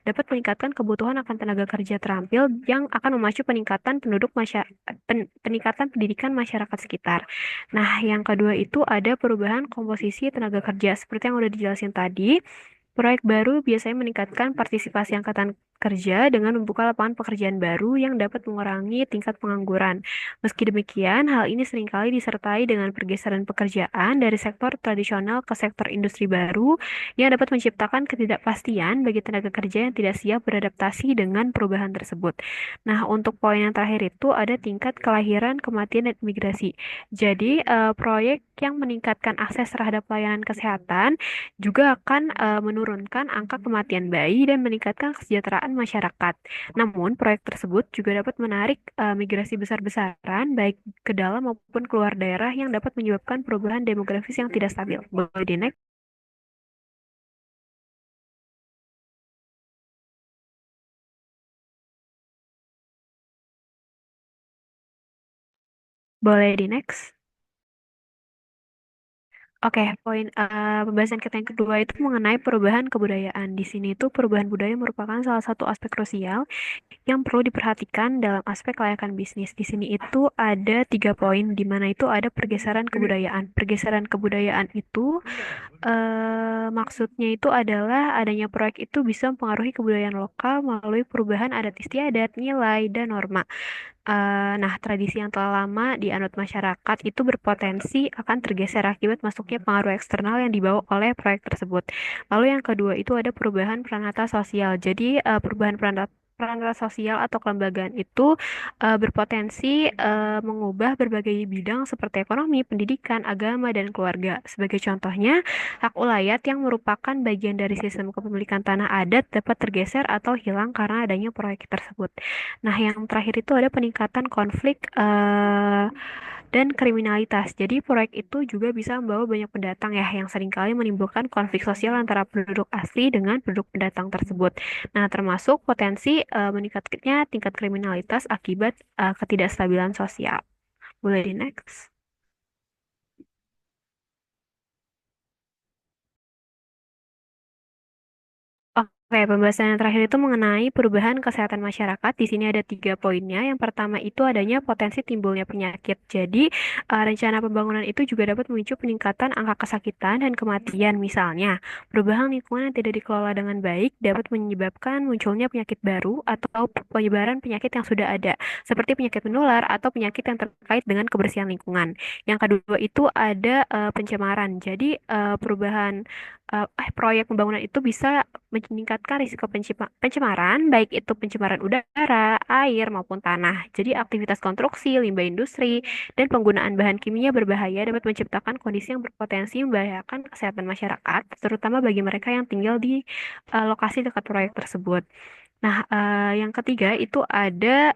Speaker 3: dapat meningkatkan kebutuhan akan tenaga kerja terampil yang akan memacu peningkatan pendidikan masyarakat sekitar. Nah, yang kedua itu ada perubahan komposisi tenaga kerja seperti yang udah dijelasin tadi. Proyek baru biasanya meningkatkan partisipasi angkatan kerja dengan membuka lapangan pekerjaan baru yang dapat mengurangi tingkat pengangguran. Meski demikian, hal ini seringkali disertai dengan pergeseran pekerjaan dari sektor tradisional ke sektor industri baru yang dapat menciptakan ketidakpastian bagi tenaga kerja yang tidak siap beradaptasi dengan perubahan tersebut. Nah, untuk poin yang terakhir itu ada tingkat kelahiran, kematian, dan imigrasi. Jadi, proyek yang meningkatkan akses terhadap pelayanan kesehatan juga akan menurunkan angka kematian bayi dan meningkatkan kesejahteraan masyarakat. Namun, proyek tersebut juga dapat menarik migrasi besar-besaran baik ke dalam maupun keluar daerah yang dapat menyebabkan perubahan demografis yang tidak stabil. Boleh di next? Boleh di next? Oke, poin pembahasan kita yang kedua itu mengenai perubahan kebudayaan. Di sini itu perubahan budaya merupakan salah satu aspek krusial yang perlu diperhatikan dalam aspek kelayakan bisnis. Di sini itu ada 3 poin, di mana itu ada pergeseran kebudayaan. Pergeseran kebudayaan itu maksudnya itu adalah adanya proyek itu bisa mempengaruhi kebudayaan lokal melalui perubahan adat istiadat, nilai, dan norma. Nah, tradisi yang telah lama dianut masyarakat itu berpotensi akan tergeser akibat masuknya pengaruh eksternal yang dibawa oleh proyek tersebut. Lalu yang kedua itu ada perubahan peranata sosial. Jadi, perubahan peranata sosial atau kelembagaan itu berpotensi mengubah berbagai bidang seperti ekonomi, pendidikan, agama, dan keluarga. Sebagai contohnya, hak ulayat yang merupakan bagian dari sistem kepemilikan tanah adat dapat tergeser atau hilang karena adanya proyek tersebut. Nah, yang terakhir itu ada peningkatan konflik dan kriminalitas. Jadi, proyek itu juga bisa membawa banyak pendatang ya, yang seringkali menimbulkan konflik sosial antara penduduk asli dengan penduduk pendatang tersebut. Nah, termasuk potensi meningkatnya tingkat kriminalitas akibat ketidakstabilan sosial. Boleh di next? Oke, pembahasan yang terakhir itu mengenai perubahan kesehatan masyarakat. Di sini ada 3 poinnya. Yang pertama itu adanya potensi timbulnya penyakit. Jadi, rencana pembangunan itu juga dapat memicu peningkatan angka kesakitan dan kematian. Misalnya, perubahan lingkungan yang tidak dikelola dengan baik dapat menyebabkan munculnya penyakit baru atau penyebaran penyakit yang sudah ada, seperti penyakit menular atau penyakit yang terkait dengan kebersihan lingkungan. Yang kedua itu ada pencemaran. Jadi, proyek pembangunan itu bisa meningkatkan risiko pencemaran, baik itu pencemaran udara, air, maupun tanah. Jadi aktivitas konstruksi, limbah industri, dan penggunaan bahan kimia berbahaya dapat menciptakan kondisi yang berpotensi membahayakan kesehatan masyarakat, terutama bagi mereka yang tinggal di lokasi dekat proyek tersebut. Nah, yang ketiga itu ada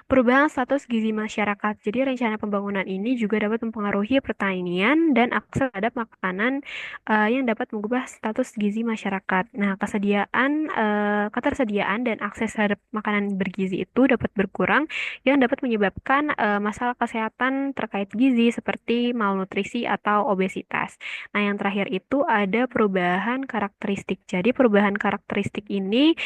Speaker 3: perubahan status gizi masyarakat. Jadi rencana pembangunan ini juga dapat mempengaruhi pertanian dan akses terhadap makanan yang dapat mengubah status gizi masyarakat. Nah, ketersediaan dan akses terhadap makanan bergizi itu dapat berkurang yang dapat menyebabkan masalah kesehatan terkait gizi seperti malnutrisi atau obesitas. Nah, yang terakhir itu ada perubahan karakteristik. Jadi perubahan karakteristik ini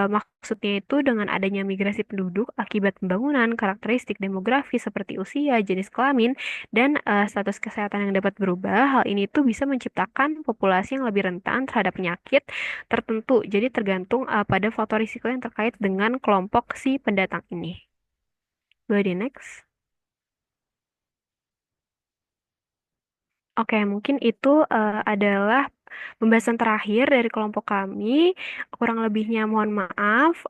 Speaker 3: maksudnya itu dengan adanya migrasi penduduk akibat pembangunan, karakteristik demografi seperti usia, jenis kelamin, dan status kesehatan yang dapat berubah. Hal ini tuh bisa menciptakan populasi yang lebih rentan terhadap penyakit tertentu. Jadi tergantung pada faktor risiko yang terkait dengan kelompok si pendatang ini. Boleh di next. Oke, mungkin itu adalah pembahasan terakhir dari kelompok kami. Kurang lebihnya mohon maaf.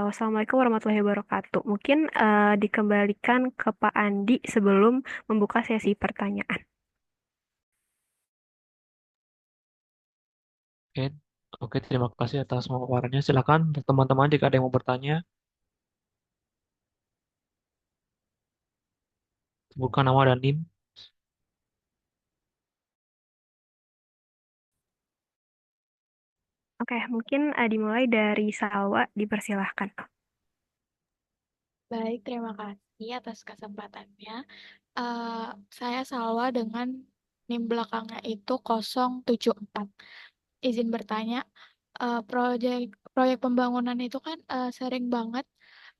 Speaker 3: Wassalamualaikum warahmatullahi wabarakatuh. Mungkin dikembalikan ke Pak Andi sebelum membuka sesi pertanyaan.
Speaker 1: Oke, oke, terima kasih atas pemaparannya. Silakan teman-teman jika ada yang mau bertanya, sebutkan nama dan NIM.
Speaker 3: Oke, mungkin dimulai dari Salwa, dipersilahkan.
Speaker 8: Baik, terima kasih atas kesempatannya. Eh, saya Salwa dengan NIM belakangnya itu 074. Izin bertanya, proyek proyek pembangunan itu kan sering banget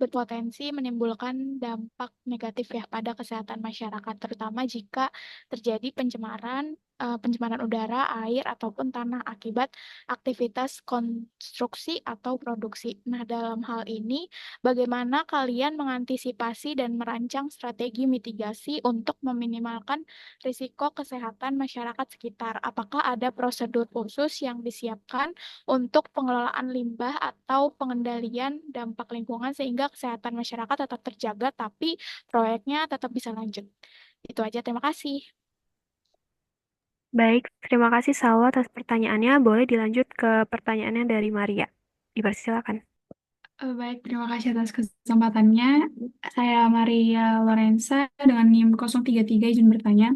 Speaker 8: berpotensi menimbulkan dampak negatif ya pada kesehatan masyarakat, terutama jika terjadi pencemaran pencemaran udara, air, ataupun tanah akibat aktivitas konstruksi atau produksi. Nah, dalam hal ini, bagaimana kalian mengantisipasi dan merancang strategi mitigasi untuk meminimalkan risiko kesehatan masyarakat sekitar? Apakah ada prosedur khusus yang disiapkan untuk pengelolaan limbah atau pengendalian dampak lingkungan sehingga kesehatan masyarakat tetap terjaga, tapi proyeknya tetap bisa lanjut? Itu aja, terima kasih.
Speaker 3: Baik, terima kasih Salwa atas pertanyaannya. Boleh dilanjut ke pertanyaannya dari Maria. Dipersilakan.
Speaker 9: Baik, terima kasih atas kesempatannya. Saya Maria Lorenza dengan NIM 033 izin bertanya,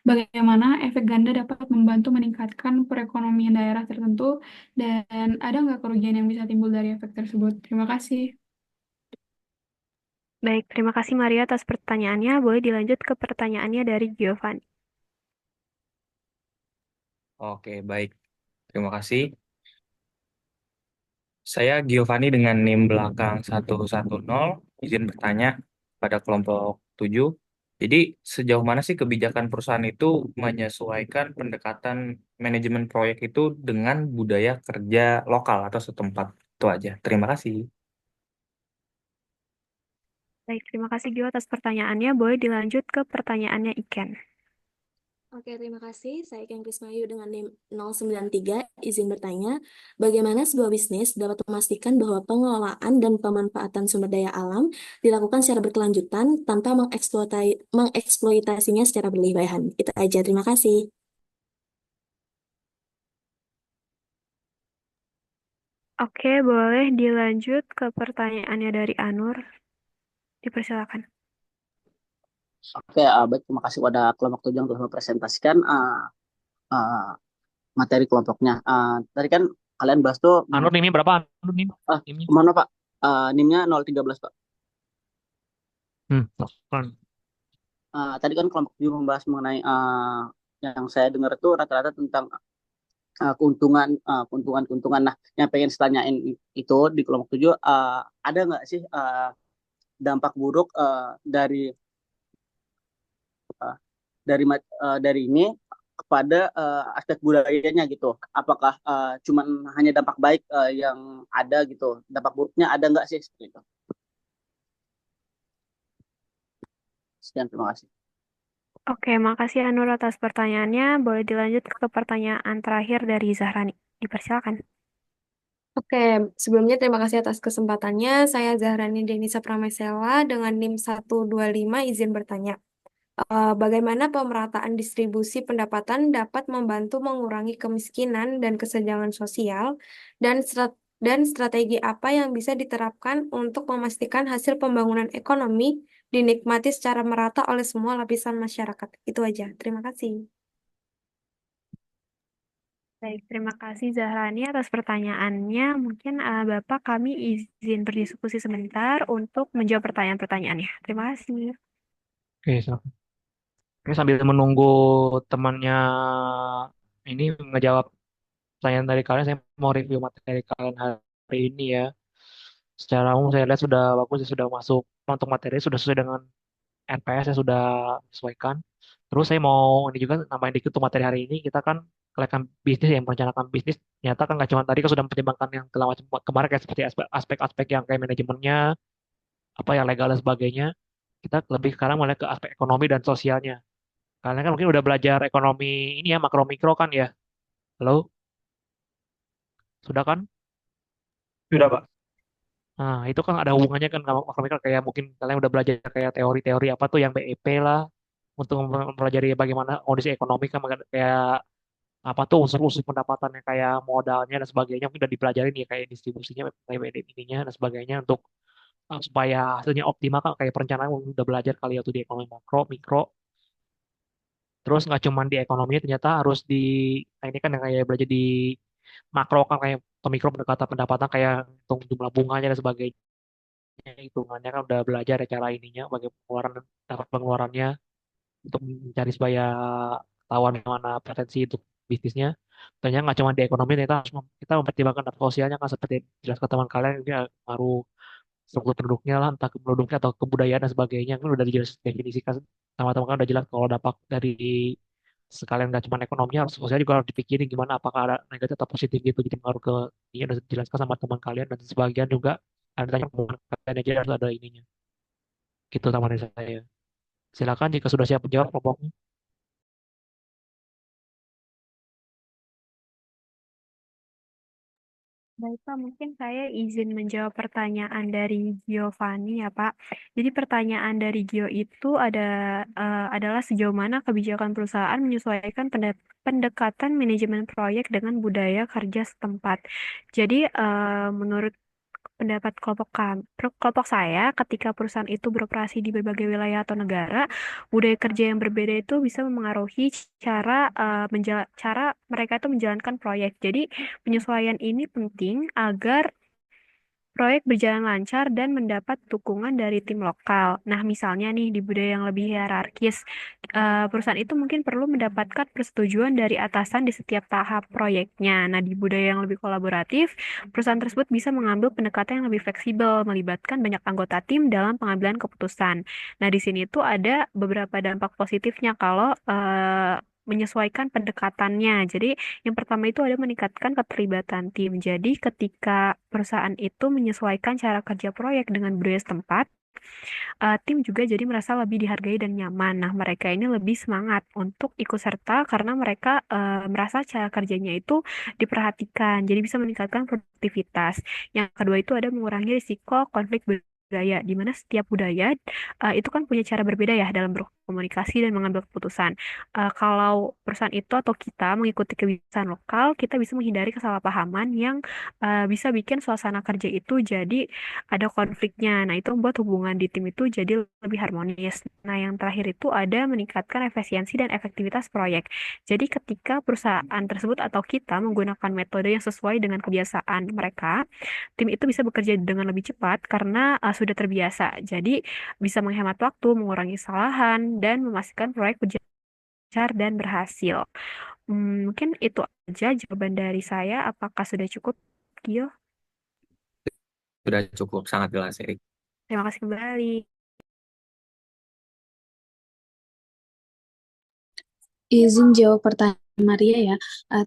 Speaker 9: bagaimana efek ganda dapat membantu meningkatkan perekonomian daerah tertentu dan ada nggak kerugian yang bisa timbul dari efek tersebut? Terima kasih.
Speaker 3: Baik, terima kasih Maria atas pertanyaannya. Boleh dilanjut ke pertanyaannya dari Giovanni.
Speaker 10: Oke, baik. Terima kasih. Saya Giovanni dengan NIM belakang 110. Izin bertanya pada kelompok 7. Jadi, sejauh mana sih kebijakan perusahaan itu menyesuaikan pendekatan manajemen proyek itu dengan budaya kerja lokal atau setempat? Itu aja. Terima kasih.
Speaker 3: Baik, terima kasih Gio atas pertanyaannya. Boleh dilanjut ke pertanyaannya Iken.
Speaker 11: Oke, terima kasih. Saya Iken Krismayu dengan NIM 093, izin bertanya, bagaimana sebuah bisnis dapat memastikan bahwa pengelolaan dan pemanfaatan sumber daya alam dilakukan secara berkelanjutan tanpa mengeksploitasinya secara berlebihan? Itu aja, terima kasih.
Speaker 3: Oke, boleh dilanjut ke pertanyaannya dari Anur. Dipersilakan.
Speaker 12: Oke, baik. Terima kasih kepada kelompok 7 yang telah mempresentasikan uh, materi kelompoknya. Tadi kan kalian bahas tuh,
Speaker 1: Anur NIM berapa? Anur NIM? NIM-nya?
Speaker 12: mohon maaf Pak, NIM-nya 013 Pak.
Speaker 1: Bukan.
Speaker 12: Tadi kan kelompok 7 membahas mengenai yang saya dengar itu rata-rata tentang keuntungan. Nah, yang pengen saya tanyain itu di kelompok 7, ada nggak sih dampak buruk dari uh, dari ini kepada aspek budayanya gitu. Apakah cuman hanya dampak baik yang ada gitu, dampak buruknya ada nggak sih seperti itu? Sekian, terima kasih.
Speaker 3: Oke, makasih Anur atas pertanyaannya. Boleh dilanjut ke pertanyaan terakhir dari Zahrani. Dipersilakan.
Speaker 13: Oke, sebelumnya terima kasih atas kesempatannya. Saya Zahrani Denisa Pramesela dengan NIM 125 izin bertanya. Bagaimana pemerataan distribusi pendapatan dapat membantu mengurangi kemiskinan dan kesenjangan sosial dan strategi apa yang bisa diterapkan untuk memastikan hasil pembangunan ekonomi dinikmati secara merata oleh semua lapisan masyarakat. Itu aja. Terima kasih.
Speaker 3: Baik, terima kasih Zahrani atas pertanyaannya. Mungkin Bapak kami izin berdiskusi sebentar untuk menjawab pertanyaan-pertanyaannya. Terima kasih.
Speaker 1: Oke, silakan. Oke, sambil menunggu temannya ini ngejawab pertanyaan dari kalian, saya mau review materi kalian hari ini ya. Secara umum saya lihat sudah bagus, ya, sudah masuk untuk materi sudah sesuai dengan NPS, saya sudah sesuaikan. Terus saya mau ini juga nambahin dikit untuk materi hari ini. Kita kan kalian bisnis yang merencanakan bisnis, ternyata kan nggak cuma tadi kan sudah mempertimbangkan yang telah macam kemarin kayak seperti aspek-aspek yang kayak manajemennya, apa yang legal dan sebagainya. Kita lebih sekarang mulai ke aspek ekonomi dan sosialnya. Kalian kan mungkin udah belajar ekonomi ini ya, makro mikro kan ya. Halo, sudah kan?
Speaker 10: Sudah, Pak.
Speaker 1: Nah, itu kan ada hubungannya kan sama makro mikro, kayak mungkin kalian udah belajar kayak teori-teori apa tuh yang BEP lah untuk mempelajari bagaimana kondisi ekonomi kan, kayak apa tuh unsur-unsur pendapatannya kayak modalnya dan sebagainya mungkin udah dipelajari nih kayak distribusinya kayak ininya dan sebagainya untuk supaya hasilnya optimal kan kayak perencanaan udah belajar kali ya tuh di ekonomi makro mikro. Terus nggak cuma di ekonominya, ternyata harus di nah ini kan yang kayak belajar di makro kan kayak atau mikro pendekatan pendapatan kayak hitung jumlah bunganya dan sebagainya, hitungannya kan udah belajar ya cara ininya bagaimana pengeluaran dapat pengeluarannya untuk mencari supaya ketahuan mana potensi untuk bisnisnya. Ternyata nggak cuma di ekonomi, ternyata harus kita mempertimbangkan dampak sosialnya kan seperti jelas ke teman kalian ini ngaruh struktur penduduknya lah, entah ke penduduknya atau kebudayaan dan sebagainya kan udah dijelas definisikan sama teman kan udah jelas kalau dampak dari sekalian nggak cuma ekonominya, sosialnya juga harus dipikirin gimana apakah ada negatif atau positif gitu. Jadi ngaruh ke ini harus dijelaskan sama teman kalian dan sebagian juga ada tanya teman kalian aja harus ada ininya. Gitu sama dari saya. Silakan jika sudah siap menjawab kelompoknya.
Speaker 3: Baik, Pak, mungkin saya izin menjawab pertanyaan dari Giovanni ya, Pak. Jadi pertanyaan dari Gio itu adalah sejauh mana kebijakan perusahaan menyesuaikan pendekatan manajemen proyek dengan budaya kerja setempat. Jadi menurut pendapat kelompok saya, ketika perusahaan itu beroperasi di berbagai wilayah atau negara, budaya kerja yang berbeda itu bisa memengaruhi cara mereka itu menjalankan proyek. Jadi penyesuaian ini penting agar proyek berjalan lancar dan mendapat dukungan dari tim lokal. Nah, misalnya nih di budaya yang lebih hierarkis, perusahaan itu mungkin perlu mendapatkan persetujuan dari atasan di setiap tahap proyeknya. Nah, di budaya yang lebih kolaboratif, perusahaan tersebut bisa mengambil pendekatan yang lebih fleksibel, melibatkan banyak anggota tim dalam pengambilan keputusan. Nah, di sini tuh ada beberapa dampak positifnya kalau menyesuaikan pendekatannya. Jadi, yang pertama itu ada meningkatkan keterlibatan tim. Jadi, ketika perusahaan itu menyesuaikan cara kerja proyek dengan budaya setempat, tim juga jadi merasa lebih dihargai dan nyaman. Nah, mereka ini lebih semangat untuk ikut serta karena mereka merasa cara kerjanya itu diperhatikan. Jadi bisa meningkatkan produktivitas. Yang kedua itu ada mengurangi risiko konflik budaya, di mana setiap budaya itu kan punya cara berbeda ya dalam berkomunikasi dan mengambil keputusan. Kalau perusahaan itu atau kita mengikuti kebiasaan lokal, kita bisa menghindari kesalahpahaman yang bisa bikin suasana kerja itu jadi ada konfliknya. Nah, itu membuat hubungan di tim itu jadi lebih harmonis. Nah, yang terakhir itu ada meningkatkan efisiensi dan efektivitas proyek. Jadi, ketika perusahaan tersebut atau kita menggunakan metode yang sesuai dengan kebiasaan mereka, tim itu bisa bekerja dengan lebih cepat karena sudah terbiasa. Jadi, bisa menghemat waktu, mengurangi kesalahan, dan memastikan proyek berjalan lancar dan berhasil. Mungkin itu aja jawaban dari saya. Apakah sudah cukup, Gio?
Speaker 10: Sudah cukup, sangat jelas, Erik.
Speaker 3: Terima kasih kembali.
Speaker 7: Izin jawab pertanyaan Maria ya.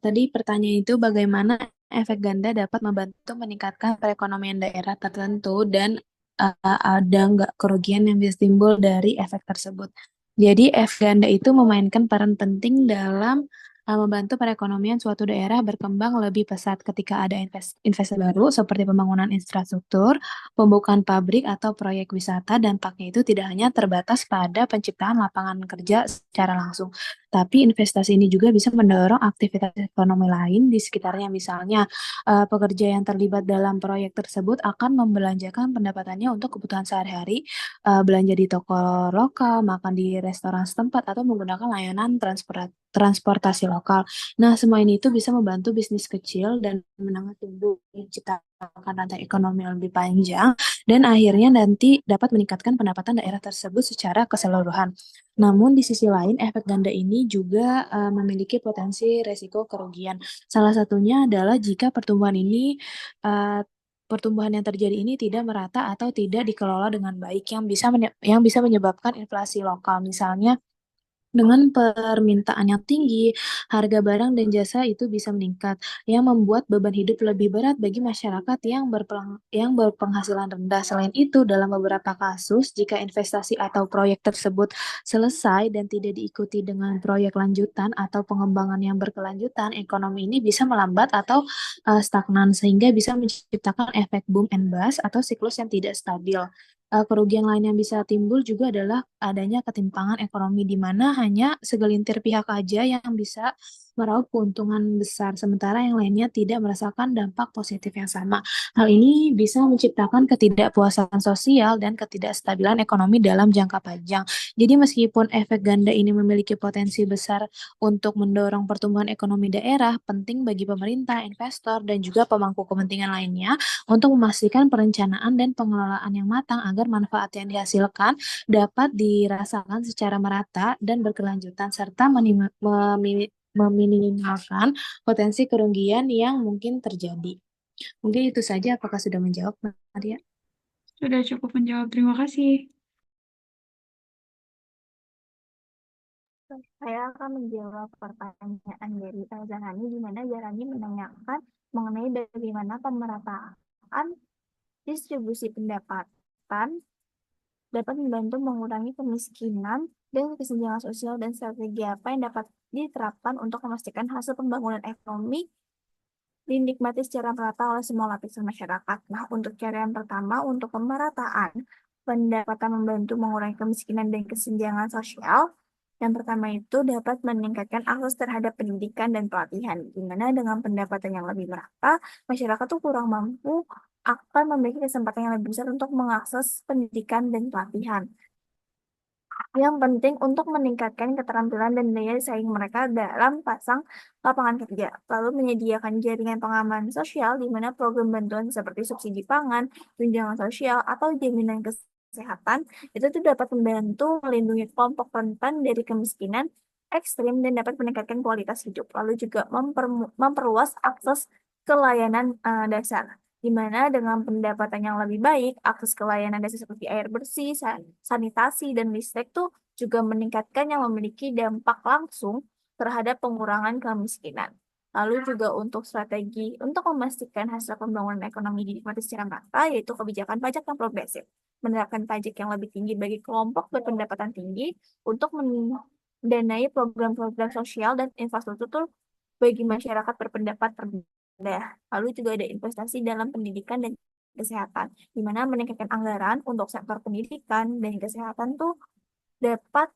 Speaker 7: Tadi pertanyaan itu bagaimana efek ganda dapat membantu meningkatkan perekonomian daerah tertentu dan ada nggak kerugian yang bisa timbul dari efek tersebut. Jadi efek ganda itu memainkan peran penting dalam membantu perekonomian suatu daerah berkembang lebih pesat ketika ada investasi baru seperti pembangunan infrastruktur, pembukaan pabrik atau proyek wisata. Dampaknya itu tidak hanya terbatas pada penciptaan lapangan kerja secara langsung, tapi investasi ini juga bisa mendorong aktivitas ekonomi lain di sekitarnya. Misalnya, pekerja yang terlibat dalam proyek tersebut akan membelanjakan pendapatannya untuk kebutuhan sehari-hari, belanja di toko lokal, makan di restoran setempat, atau menggunakan layanan transportasi lokal. Nah, semua ini itu bisa membantu bisnis kecil dan menengah tumbuh, menciptakan rantai ekonomi yang lebih panjang, dan akhirnya nanti dapat meningkatkan pendapatan daerah tersebut secara keseluruhan. Namun di sisi lain, efek ganda ini juga memiliki potensi resiko kerugian. Salah satunya adalah jika uh, pertumbuhan yang terjadi ini tidak merata atau tidak dikelola dengan baik, yang bisa menyebabkan inflasi lokal. Misalnya, dengan permintaan yang tinggi, harga barang dan jasa itu bisa meningkat, yang membuat beban hidup lebih berat bagi masyarakat yang berpenghasilan rendah. Selain itu, dalam beberapa kasus, jika investasi atau proyek tersebut selesai dan tidak diikuti dengan proyek lanjutan atau pengembangan yang berkelanjutan, ekonomi ini bisa melambat atau stagnan, sehingga bisa menciptakan efek boom and bust atau siklus yang tidak stabil. Kerugian lain yang bisa timbul juga adalah adanya ketimpangan ekonomi di mana hanya segelintir pihak aja yang bisa meraup keuntungan besar, sementara yang lainnya tidak merasakan dampak positif yang sama. Hal ini bisa menciptakan ketidakpuasan sosial dan ketidakstabilan ekonomi dalam jangka panjang. Jadi meskipun efek ganda ini memiliki potensi besar untuk mendorong pertumbuhan ekonomi daerah, penting bagi pemerintah, investor, dan juga pemangku kepentingan lainnya untuk memastikan perencanaan dan pengelolaan yang matang agar manfaat yang dihasilkan dapat dirasakan secara merata dan berkelanjutan, serta meminimalkan potensi kerugian yang mungkin terjadi. Mungkin itu saja. Apakah sudah menjawab, Maria?
Speaker 9: Sudah cukup menjawab. Terima kasih.
Speaker 5: Saya akan menjawab pertanyaan dari Zahrani, di mana Zahrani menanyakan mengenai bagaimana pemerataan distribusi pendapatan dapat membantu mengurangi kemiskinan dan kesenjangan sosial, dan strategi apa yang dapat diterapkan untuk memastikan hasil pembangunan ekonomi dinikmati secara merata oleh semua lapisan masyarakat. Nah, untuk cara yang pertama, untuk pemerataan pendapatan membantu mengurangi kemiskinan dan kesenjangan sosial. Yang pertama itu dapat meningkatkan akses terhadap pendidikan dan pelatihan, di mana dengan pendapatan yang lebih merata, masyarakat tuh kurang mampu akan memiliki kesempatan yang lebih besar untuk mengakses pendidikan dan pelatihan. Yang penting untuk meningkatkan keterampilan dan daya saing mereka dalam pasang lapangan kerja. Lalu menyediakan jaringan pengaman sosial, di mana program bantuan seperti subsidi pangan, tunjangan sosial, atau jaminan kesehatan itu tuh dapat membantu melindungi kelompok rentan dari kemiskinan ekstrim dan dapat meningkatkan kualitas hidup. Lalu juga memperluas akses ke layanan dasar, di mana dengan pendapatan yang lebih baik, akses ke layanan dasar seperti air bersih, sanitasi, dan listrik tuh juga meningkatkan, yang memiliki dampak langsung terhadap pengurangan kemiskinan. Lalu juga untuk strategi untuk memastikan hasil pembangunan ekonomi dinikmati secara merata, yaitu kebijakan pajak yang progresif, menerapkan pajak yang lebih tinggi bagi kelompok berpendapatan tinggi untuk mendanai program-program sosial dan infrastruktur bagi masyarakat berpendapat rendah. Lalu juga ada investasi dalam pendidikan dan kesehatan, di mana meningkatkan anggaran untuk sektor pendidikan dan kesehatan tuh dapat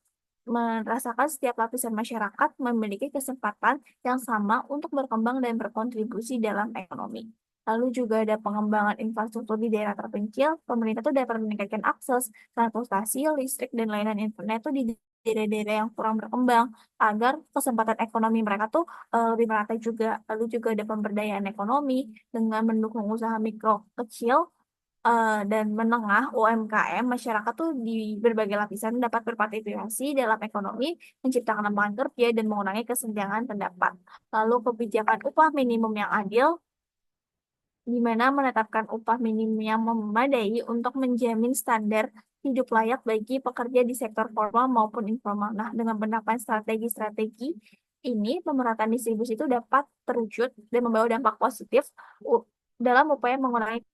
Speaker 5: merasakan setiap lapisan masyarakat memiliki kesempatan yang sama untuk berkembang dan berkontribusi dalam ekonomi. Lalu juga ada pengembangan infrastruktur di daerah terpencil. Pemerintah tuh dapat meningkatkan akses transportasi, listrik, dan layanan internet tuh di daerah-daerah yang kurang berkembang, agar kesempatan ekonomi mereka tuh lebih merata juga. Lalu juga ada pemberdayaan ekonomi dengan mendukung usaha mikro kecil dan menengah UMKM. Masyarakat tuh di berbagai lapisan dapat berpartisipasi dalam ekonomi, menciptakan lapangan kerja, dan mengurangi kesenjangan pendapat. Lalu kebijakan upah minimum yang adil, di mana menetapkan upah minimum yang memadai untuk menjamin standar hidup layak bagi pekerja di sektor formal maupun informal. Nah, dengan penerapan strategi-strategi ini, pemerataan distribusi itu dapat terwujud dan membawa dampak positif dalam upaya mengurangi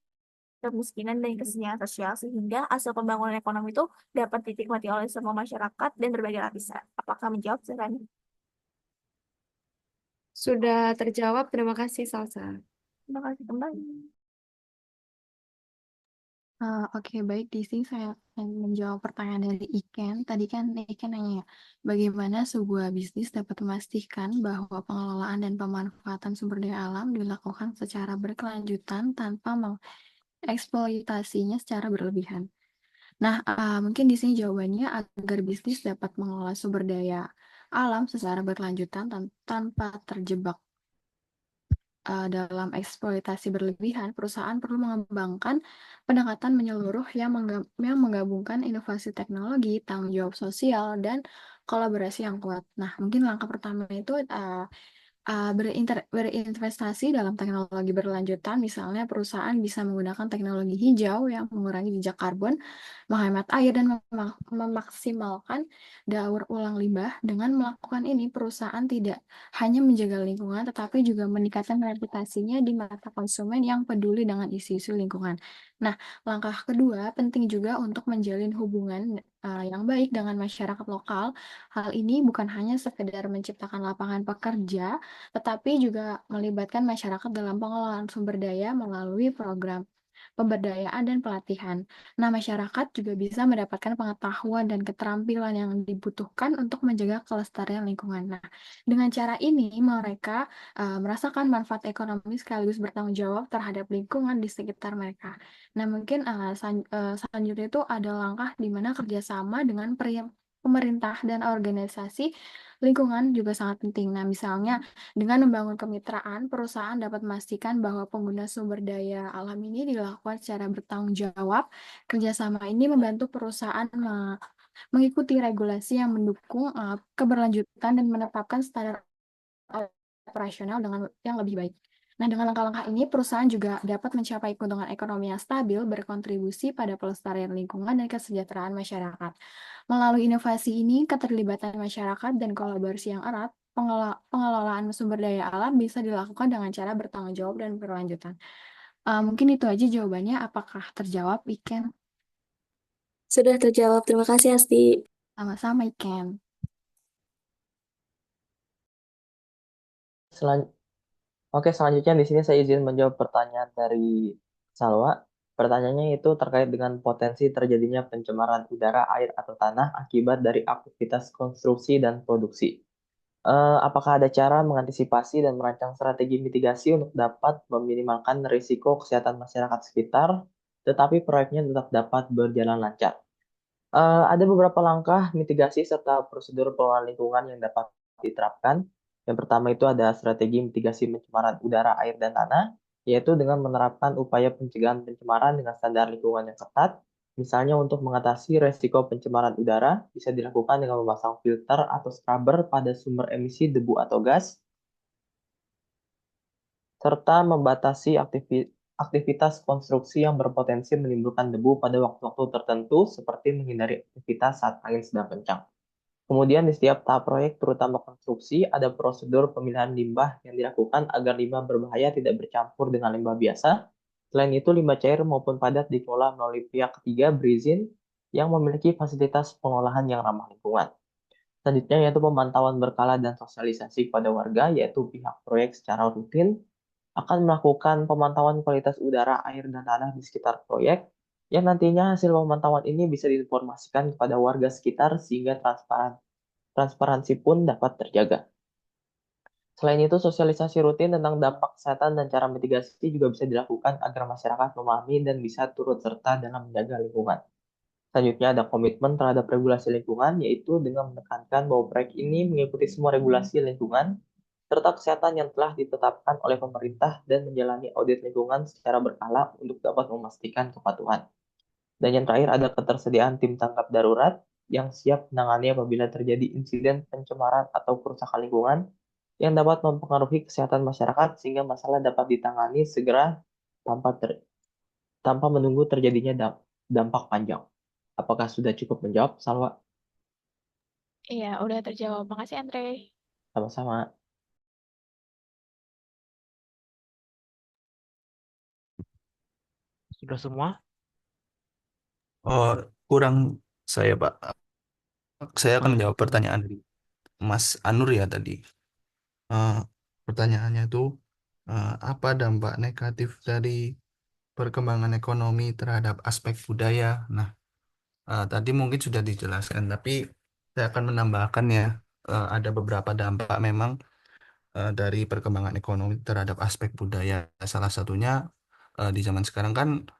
Speaker 5: kemiskinan dan kesenjangan sosial, sehingga hasil pembangunan ekonomi itu dapat dinikmati oleh semua masyarakat dan berbagai lapisan. Apakah menjawab, Zerani?
Speaker 13: Sudah terjawab, terima kasih Salsa.
Speaker 5: Terima kasih kembali.
Speaker 2: Oke, baik. Di sini saya akan menjawab pertanyaan dari Iken. Tadi kan Iken nanya ya, bagaimana sebuah bisnis dapat memastikan bahwa pengelolaan dan pemanfaatan sumber daya alam dilakukan secara berkelanjutan tanpa mengeksploitasinya secara berlebihan. Nah, mungkin di sini jawabannya agar bisnis dapat mengelola sumber daya alam secara berkelanjutan tanpa terjebak dalam eksploitasi berlebihan, perusahaan perlu mengembangkan pendekatan menyeluruh yang menggabungkan inovasi teknologi, tanggung jawab sosial, dan kolaborasi yang kuat. Nah, mungkin langkah pertama itu berinvestasi dalam teknologi berlanjutan. Misalnya perusahaan bisa menggunakan teknologi hijau yang mengurangi jejak karbon, menghemat air, dan memaksimalkan daur ulang limbah. Dengan melakukan ini, perusahaan tidak hanya menjaga lingkungan, tetapi juga meningkatkan reputasinya di mata konsumen yang peduli dengan isu-isu lingkungan. Nah, langkah kedua penting juga untuk menjalin hubungan yang baik dengan masyarakat lokal. Hal ini bukan hanya sekedar menciptakan lapangan pekerja, tetapi juga melibatkan masyarakat dalam pengelolaan sumber daya melalui program pemberdayaan dan pelatihan. Nah, masyarakat juga bisa mendapatkan pengetahuan dan keterampilan yang dibutuhkan untuk menjaga kelestarian lingkungan. Nah, dengan cara ini mereka merasakan manfaat ekonomi sekaligus bertanggung jawab terhadap lingkungan di sekitar mereka. Nah, mungkin selanjutnya itu ada langkah di mana kerjasama dengan pemerintah dan organisasi lingkungan juga sangat penting. Nah, misalnya dengan membangun kemitraan, perusahaan dapat memastikan bahwa pengguna sumber daya alam ini dilakukan secara bertanggung jawab. Kerjasama ini membantu perusahaan mengikuti regulasi yang mendukung keberlanjutan dan menetapkan standar operasional dengan yang lebih baik.
Speaker 9: Nah, dengan langkah-langkah ini, perusahaan juga dapat mencapai keuntungan ekonomi yang stabil, berkontribusi pada pelestarian lingkungan dan kesejahteraan masyarakat. Melalui inovasi ini, keterlibatan masyarakat dan kolaborasi yang erat, pengelolaan sumber daya alam bisa dilakukan dengan cara bertanggung jawab dan berkelanjutan. Mungkin itu aja jawabannya. Apakah terjawab, Iken?
Speaker 11: Sudah terjawab. Terima kasih, Asti.
Speaker 9: Sama-sama, Iken.
Speaker 6: Oke, selanjutnya di sini saya izin menjawab pertanyaan dari Salwa. Pertanyaannya itu terkait dengan potensi terjadinya pencemaran udara, air, atau tanah akibat dari aktivitas konstruksi dan produksi. Apakah ada cara mengantisipasi dan merancang strategi mitigasi untuk dapat meminimalkan risiko kesehatan masyarakat sekitar, tetapi proyeknya tetap dapat berjalan lancar? Ada beberapa langkah mitigasi serta prosedur pengelolaan lingkungan yang dapat diterapkan. Yang pertama itu ada strategi mitigasi pencemaran udara, air, dan tanah, yaitu dengan menerapkan upaya pencegahan pencemaran dengan standar lingkungan yang ketat. Misalnya untuk mengatasi resiko pencemaran udara, bisa dilakukan dengan memasang filter atau scrubber pada sumber emisi debu atau gas, serta membatasi aktivitas konstruksi yang berpotensi menimbulkan debu pada waktu-waktu tertentu, seperti menghindari aktivitas saat angin sedang kencang. Kemudian di setiap tahap proyek, terutama konstruksi, ada prosedur pemilihan limbah yang dilakukan agar limbah berbahaya tidak bercampur dengan limbah biasa. Selain itu, limbah cair maupun padat dikelola melalui pihak ketiga berizin yang memiliki fasilitas pengolahan yang ramah lingkungan. Selanjutnya yaitu pemantauan berkala dan sosialisasi kepada warga, yaitu pihak proyek secara rutin akan melakukan pemantauan kualitas udara, air, dan tanah di sekitar proyek, yang nantinya hasil pemantauan ini bisa diinformasikan kepada warga sekitar sehingga transparansi pun dapat terjaga. Selain itu, sosialisasi rutin tentang dampak kesehatan dan cara mitigasi juga bisa dilakukan agar masyarakat memahami dan bisa turut serta dalam menjaga lingkungan. Selanjutnya ada komitmen terhadap regulasi lingkungan, yaitu dengan menekankan bahwa proyek ini mengikuti semua regulasi lingkungan serta kesehatan yang telah ditetapkan oleh pemerintah dan menjalani audit lingkungan secara berkala untuk dapat memastikan kepatuhan. Dan yang terakhir ada ketersediaan tim tanggap darurat yang siap menangani apabila terjadi insiden pencemaran atau kerusakan lingkungan yang dapat mempengaruhi kesehatan masyarakat sehingga masalah dapat ditangani segera tanpa menunggu terjadinya dampak panjang. Apakah sudah cukup menjawab, Salwa?
Speaker 8: Iya, udah terjawab. Makasih, Andre.
Speaker 6: Sama-sama.
Speaker 1: Sudah semua?
Speaker 4: Oh, kurang saya, Pak. Saya akan
Speaker 1: Oh,
Speaker 4: menjawab pertanyaan dari Mas Anur ya tadi. Eh, Pertanyaannya itu, apa dampak negatif dari perkembangan ekonomi terhadap aspek budaya? Nah, tadi mungkin sudah dijelaskan, tapi saya akan menambahkan ya, ada beberapa dampak memang dari perkembangan ekonomi terhadap aspek budaya. Salah satunya di zaman sekarang kan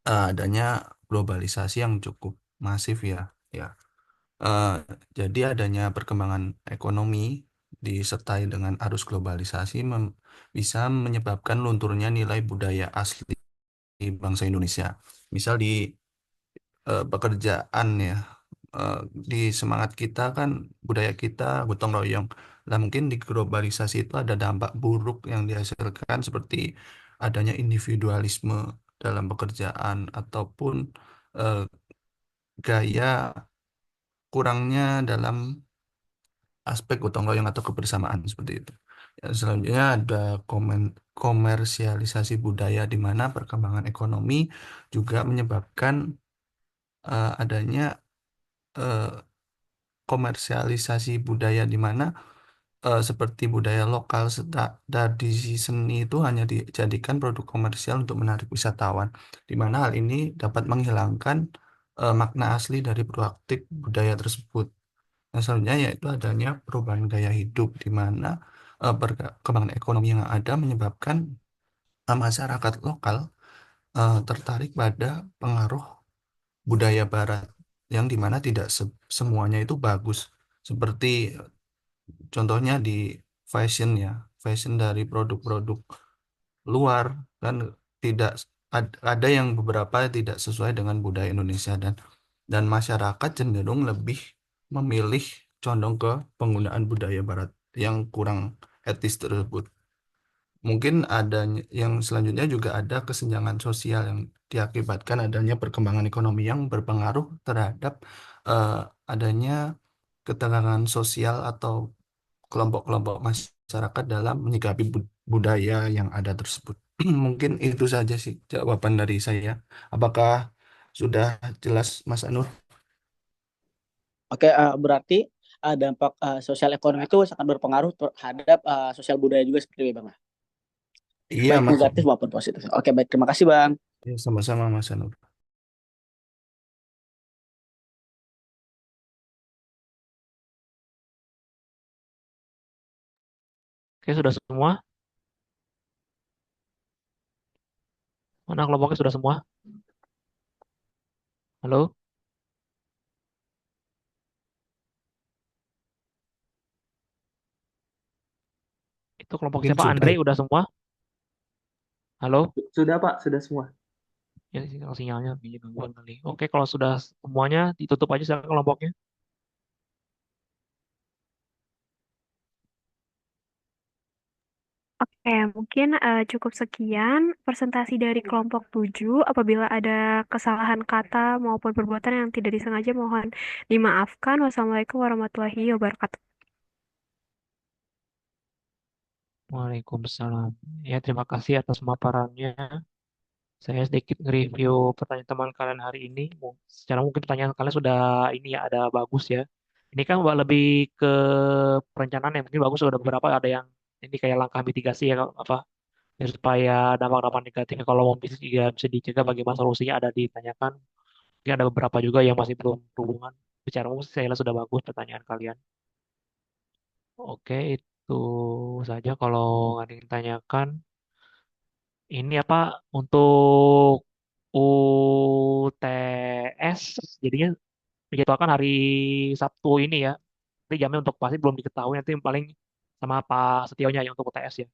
Speaker 4: adanya globalisasi yang cukup masif ya. Ya, Eh, jadi adanya perkembangan ekonomi disertai dengan arus globalisasi bisa menyebabkan lunturnya nilai budaya asli bangsa Indonesia. Misal di pekerjaan ya, eh, di semangat kita kan budaya kita gotong royong. Nah, mungkin di globalisasi itu ada dampak buruk yang dihasilkan seperti adanya individualisme dalam pekerjaan ataupun eh, gaya kurangnya dalam aspek gotong royong atau kebersamaan seperti itu. Yang selanjutnya ada komersialisasi budaya di mana perkembangan ekonomi juga menyebabkan adanya eh, komersialisasi budaya di mana seperti budaya lokal tradisi seni itu hanya dijadikan produk komersial untuk menarik wisatawan, di mana hal ini dapat menghilangkan makna asli dari praktik budaya tersebut. Nah, selanjutnya yaitu adanya perubahan gaya hidup di mana perkembangan ekonomi yang ada menyebabkan masyarakat lokal tertarik pada pengaruh budaya barat yang dimana tidak semuanya itu bagus. Seperti contohnya di fashion ya, fashion dari produk-produk luar kan tidak ada yang beberapa tidak sesuai dengan budaya Indonesia dan masyarakat cenderung lebih memilih condong ke penggunaan budaya barat yang kurang etis tersebut. mungkin adanya yang selanjutnya juga ada kesenjangan sosial yang diakibatkan adanya perkembangan ekonomi yang berpengaruh terhadap eh, adanya ketegangan sosial atau kelompok-kelompok masyarakat dalam menyikapi budaya yang ada tersebut. Mungkin itu saja sih jawaban dari saya. Apakah sudah jelas, Mas Anur?
Speaker 12: Oke, berarti dampak sosial ekonomi itu sangat berpengaruh terhadap sosial budaya juga seperti itu, Bang.
Speaker 4: Iya,
Speaker 12: Baik
Speaker 4: Mas.
Speaker 12: negatif maupun positif. Oke, baik. Terima kasih, Bang.
Speaker 4: Ya, sama-sama, Mas Anur.
Speaker 1: Oke, sudah semua? Mana kelompoknya sudah semua? Halo? Itu kelompok
Speaker 4: Mungkin
Speaker 1: siapa?
Speaker 4: sudah.
Speaker 1: Andre udah semua? Halo?
Speaker 6: Sudah Pak, sudah semua.
Speaker 1: Ya, sinyalnya punya gangguan kali. Oke, kalau sudah semuanya ditutup aja silakan kelompoknya.
Speaker 3: Oke, mungkin cukup sekian presentasi dari kelompok 7. Apabila ada kesalahan kata maupun perbuatan yang tidak disengaja, mohon dimaafkan. Wassalamualaikum warahmatullahi wabarakatuh.
Speaker 1: Waalaikumsalam. Ya, terima kasih atas pemaparannya. Saya sedikit nge-review pertanyaan teman kalian hari ini. Secara mungkin pertanyaan kalian sudah ini ya, ada bagus ya. Ini kan lebih ke perencanaan ya, mungkin bagus sudah beberapa ada yang ini kayak langkah mitigasi ya, apa biar supaya dampak-dampak negatifnya kalau mau bisnis juga bisa dicegah bagaimana solusinya ada ditanyakan. Mungkin ada beberapa juga yang masih belum berhubungan. Secara umum saya lihat sudah bagus pertanyaan kalian. Oke, itu saja kalau ada yang ditanyakan. Ini apa untuk UTS jadinya dijadwalkan hari Sabtu ini ya. Tapi jamnya untuk pasti belum diketahui nanti paling sama Pak Setionya ya untuk UTS ya.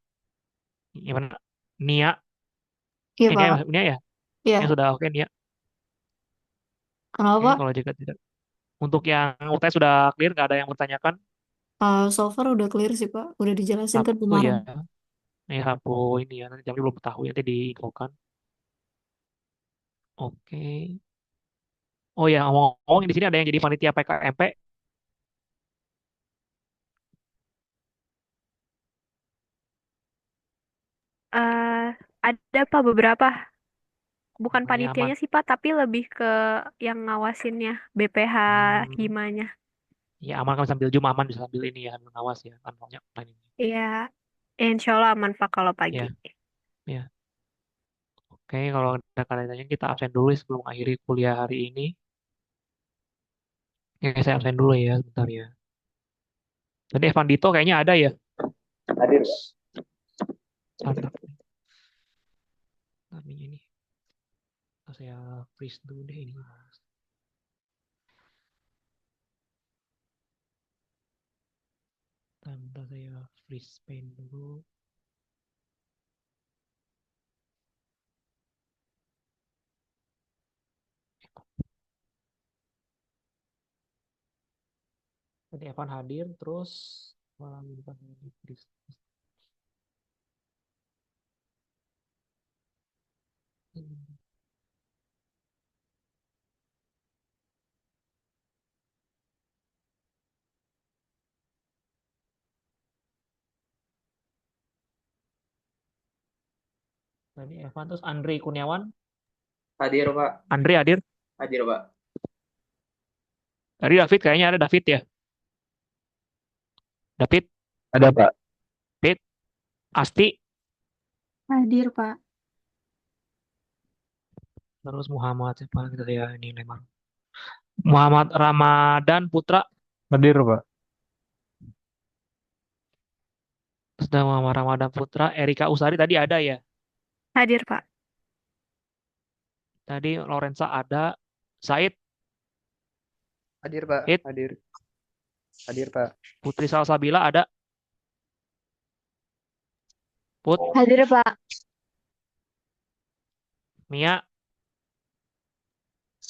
Speaker 1: Gimana? Nia,
Speaker 2: Iya,
Speaker 1: Nia,
Speaker 2: Pak.
Speaker 1: Nia ya?
Speaker 2: Iya.
Speaker 1: Nia sudah oke Nia.
Speaker 2: Kenapa,
Speaker 1: Oke,
Speaker 2: Pak?
Speaker 1: kalau jika tidak. Untuk yang UTS sudah clear, nggak ada yang bertanyakan.
Speaker 2: So far udah clear sih, Pak. Udah dijelasin kan
Speaker 1: Sabtu
Speaker 2: kemarin.
Speaker 1: ya. Ini Sabtu ini ya. Nanti jamnya belum tahu nanti diinfokan. Oke. Oh ya, ngomong-ngomong di sini ada yang jadi panitia PKMP.
Speaker 3: Eh, ada Pak beberapa, bukan
Speaker 1: Nah, ya aman.
Speaker 3: panitianya sih Pak, tapi lebih ke yang ngawasinnya, BPH
Speaker 1: Hmm,
Speaker 3: himanya.
Speaker 1: ya aman kami sambil Zoom aman bisa sambil ini ya sambil ngawas ya kan banyak online ini.
Speaker 3: Iya, insya Allah aman Pak kalau pagi.
Speaker 1: Ya, ya. Oke, kalau ada kalian tanya kita absen dulu ya sebelum akhiri kuliah hari ini. Oke, saya absen dulu ya sebentar ya. Tadi Evan Dito kayaknya ada ya.
Speaker 6: Hadir.
Speaker 1: Ada. Tapi ini saya freeze dulu deh ini. Bentar saya freeze pen dulu. Tadi Evan hadir terus malah bukan ini freeze. Tadi Evan terus Andre Kurniawan.
Speaker 10: Hadir, Pak.
Speaker 1: Andre hadir.
Speaker 10: Hadir, Pak.
Speaker 1: Tadi David kayaknya ada David ya. David,
Speaker 6: Ada Pak.
Speaker 1: David, Asti,
Speaker 2: Hadir, Pak.
Speaker 1: terus Muhammad siapa kita ya ini Lemar. Muhammad Ramadan Putra,
Speaker 6: Hadir Pak.
Speaker 1: terus ada Muhammad Ramadan Putra, Erika Usari tadi ada ya.
Speaker 3: Hadir Pak.
Speaker 1: Tadi Lorenza ada, Said,
Speaker 14: Hadir Pak,
Speaker 1: Hit,
Speaker 14: hadir. Hadir Pak.
Speaker 1: Putri Salsabila ada, Put,
Speaker 2: Hadir, Pak.
Speaker 1: Mia,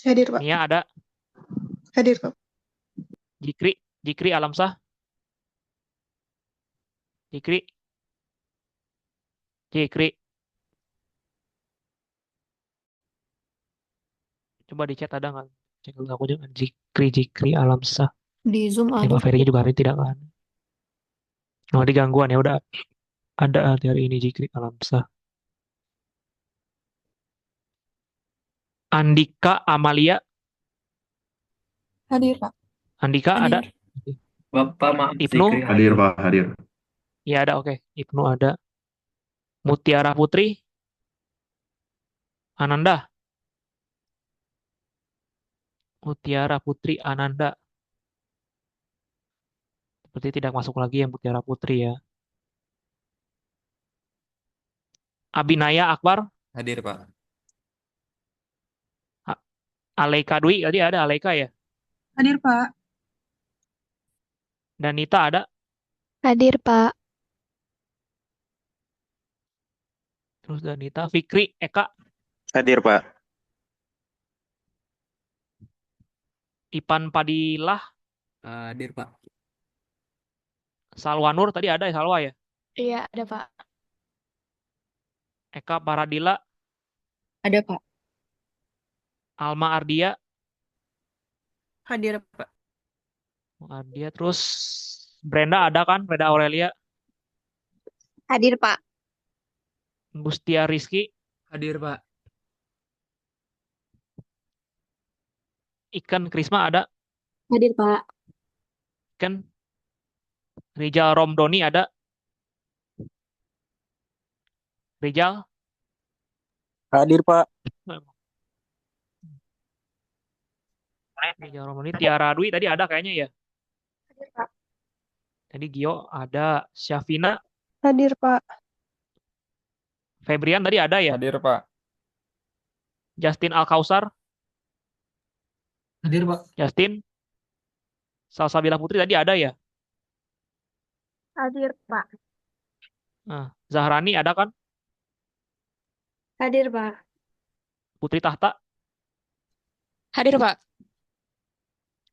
Speaker 15: Hadir, Pak.
Speaker 1: Mia ada,
Speaker 15: Hadir, Pak.
Speaker 1: Jikri, Jikri Alamsah, Jikri, Jikri, coba di chat ada nggak? Cek dulu aku juga. Jikri Alamsah.
Speaker 2: Di Zoom ada.
Speaker 1: Mbak Ferry juga hari ini tidak kan. Oh, di gangguan ya udah ada hari ini Jikri Alamsah. Andika Amalia,
Speaker 15: Hadir, Pak.
Speaker 1: Andika ada.
Speaker 11: Hadir.
Speaker 10: Bapak maaf
Speaker 1: Ibnu,
Speaker 10: Zikri
Speaker 16: Hadir,
Speaker 10: hadir.
Speaker 16: Pak, hadir.
Speaker 1: ya ada oke. Ibnu ada. Mutiara Putri, Ananda. Mutiara Putri Ananda. Seperti tidak masuk lagi yang Mutiara Putri ya. Abinaya Akbar,
Speaker 17: Hadir, Pak.
Speaker 1: Aleika Dwi, tadi ada Aleika ya.
Speaker 15: Hadir, Pak.
Speaker 1: Danita ada.
Speaker 8: Hadir, Pak.
Speaker 1: Terus Danita, Fikri, Eka,
Speaker 18: Hadir, Pak.
Speaker 1: Ipan Padilah,
Speaker 17: Hadir, Pak.
Speaker 1: Salwa Nur, tadi ada ya Salwa ya.
Speaker 8: Iya, ada, Pak.
Speaker 1: Eka Paradila,
Speaker 15: Ada, Pak.
Speaker 1: Alma Ardia,
Speaker 15: Hadir, Pak.
Speaker 1: Ardia. Terus Brenda ada kan? Brenda Aurelia,
Speaker 13: Hadir, Pak.
Speaker 1: Gustia Rizky,
Speaker 17: Hadir, Pak.
Speaker 1: Ikan Krisma ada.
Speaker 11: Hadir, Pak.
Speaker 1: Ikan Rijal Romdoni ada. Rijal,
Speaker 18: Hadir, Pak.
Speaker 1: Rijal Romdoni. Tiara Dwi tadi ada kayaknya ya.
Speaker 13: Hadir, Pak.
Speaker 1: Tadi Gio ada. Syafina,
Speaker 15: Hadir, Pak.
Speaker 1: Febrian tadi ada ya.
Speaker 17: Hadir, Pak.
Speaker 1: Justin Alkausar,
Speaker 17: Hadir, Pak.
Speaker 1: Justin. Salsabila Putri tadi ada ya.
Speaker 5: Hadir, Pak.
Speaker 1: Nah, Zahrani ada kan?
Speaker 13: Hadir, Pak.
Speaker 1: Putri Tahta.
Speaker 15: Hadir, Pak.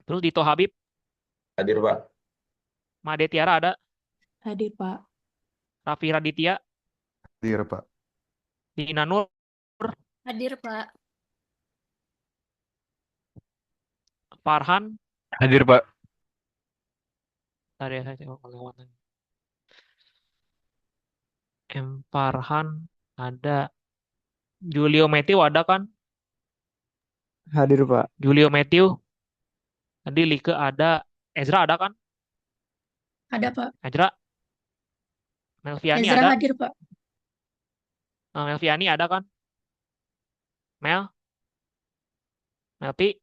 Speaker 1: Terus Dito Habib,
Speaker 16: Hadir, Pak.
Speaker 1: Made Tiara ada.
Speaker 7: Hadir, Pak.
Speaker 1: Raffi Raditya,
Speaker 16: Hadir, Pak.
Speaker 1: Dina Nur,
Speaker 11: Hadir, Pak.
Speaker 1: Farhan.
Speaker 17: Hadir, Pak.
Speaker 1: Tadi saya tengok kelewatan. Farhan ada. Julio Matthew ada kan?
Speaker 14: Hadir, Pak.
Speaker 1: Julio Matthew. Tadi Like ada. Ezra ada kan?
Speaker 15: Ada, Pak.
Speaker 1: Ezra. Melviani
Speaker 15: Ezra
Speaker 1: ada.
Speaker 15: hadir, Pak.
Speaker 1: Melviani ada kan? Mel. Melpi.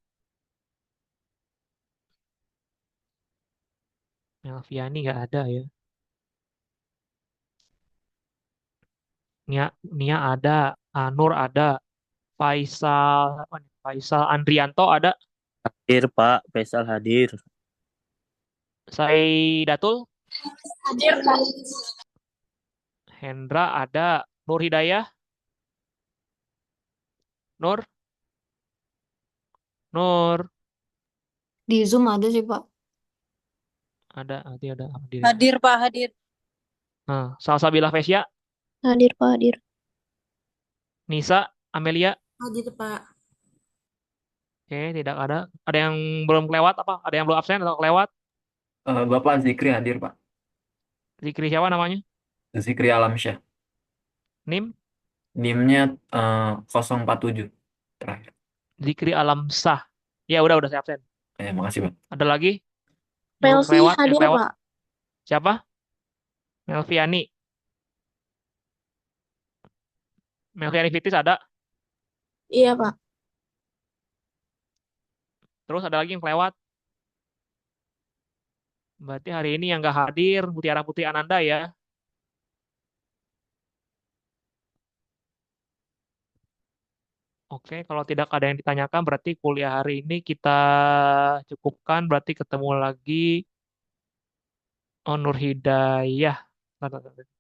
Speaker 1: Melviani nggak ada ya. Nia ada. Anur ada. Faisal apa nih? Faisal Andrianto ada.
Speaker 18: Hadir, Pak. Faisal hadir.
Speaker 1: Saidatul.
Speaker 15: Hadir, Pak.
Speaker 1: Hendra ada. Nur Hidayah. Nur. Nur.
Speaker 2: Di Zoom ada sih, Pak.
Speaker 1: Ada. Nanti ada. Hadir.
Speaker 15: Hadir, Pak. Hadir.
Speaker 1: Nah, Salsabila Vesya.
Speaker 13: Hadir, Pak. Hadir.
Speaker 1: Nisa. Amelia.
Speaker 11: Hadir, Pak.
Speaker 1: Oke, tidak ada. Ada yang belum kelewat apa? Ada yang belum absen atau kelewat?
Speaker 10: Bapak Zikri hadir, Pak.
Speaker 1: Zikri siapa namanya?
Speaker 10: Zikri Alamsyah.
Speaker 1: Nim?
Speaker 10: NIM-nya 047 terakhir.
Speaker 1: Zikri Alamsah. Ya udah saya absen.
Speaker 10: Makasih, Pak.
Speaker 1: Ada lagi? Yang
Speaker 13: Melvi
Speaker 1: kelewat, yang
Speaker 13: hadir,
Speaker 1: kelewat.
Speaker 13: Pak.
Speaker 1: Siapa? Melviani. Melviani Fitis ada.
Speaker 13: Iya, Pak.
Speaker 1: Terus ada lagi yang kelewat. Berarti hari ini yang nggak hadir Mutiara Putri Ananda ya. Oke, kalau tidak ada yang ditanyakan berarti kuliah hari ini kita cukupkan. Berarti ketemu lagi Nur Hidayah.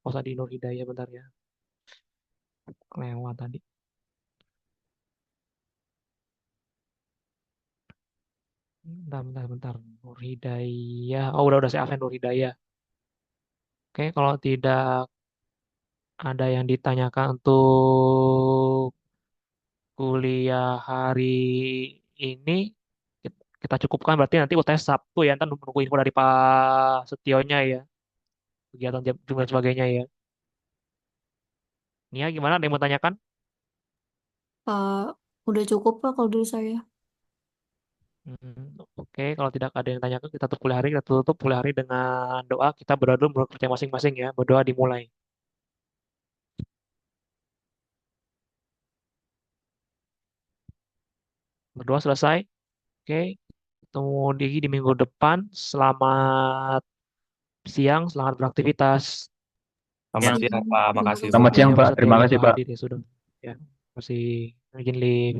Speaker 1: Oh, tadi Nur Hidayah bentar ya. Kelewat tadi. Bentar. Nur Hidayah. Oh, udah saya absen Nur Hidayah. Oke, kalau tidak Ada yang ditanyakan untuk kuliah hari ini. Kita cukupkan berarti nanti UTS Sabtu ya. Ntar nunggu info dari Pak Setionya ya. Kegiatan jam dan sebagainya ya. Nia gimana? Ada yang mau tanyakan?
Speaker 2: Udah cukup Pak kalau dari saya.
Speaker 1: Oke, kalau tidak ada yang tanyakan, kita tutup kuliah hari. Kita tutup kuliah hari dengan doa. Kita berdoa dulu menurut percaya masing-masing ya. Berdoa dimulai. Berdoa selesai. Oke, ketemu di minggu depan. Selamat siang, selamat beraktivitas.
Speaker 10: Selamat
Speaker 1: Ya,
Speaker 10: siang, Pak. Makasih,
Speaker 17: Selamat
Speaker 10: Pak.
Speaker 17: siang,
Speaker 1: ya
Speaker 17: Pak.
Speaker 1: Pak
Speaker 17: Terima
Speaker 1: Setio,
Speaker 17: kasih,
Speaker 1: Pak
Speaker 17: Pak.
Speaker 1: Adit ya sudah. Ya, masih izin live.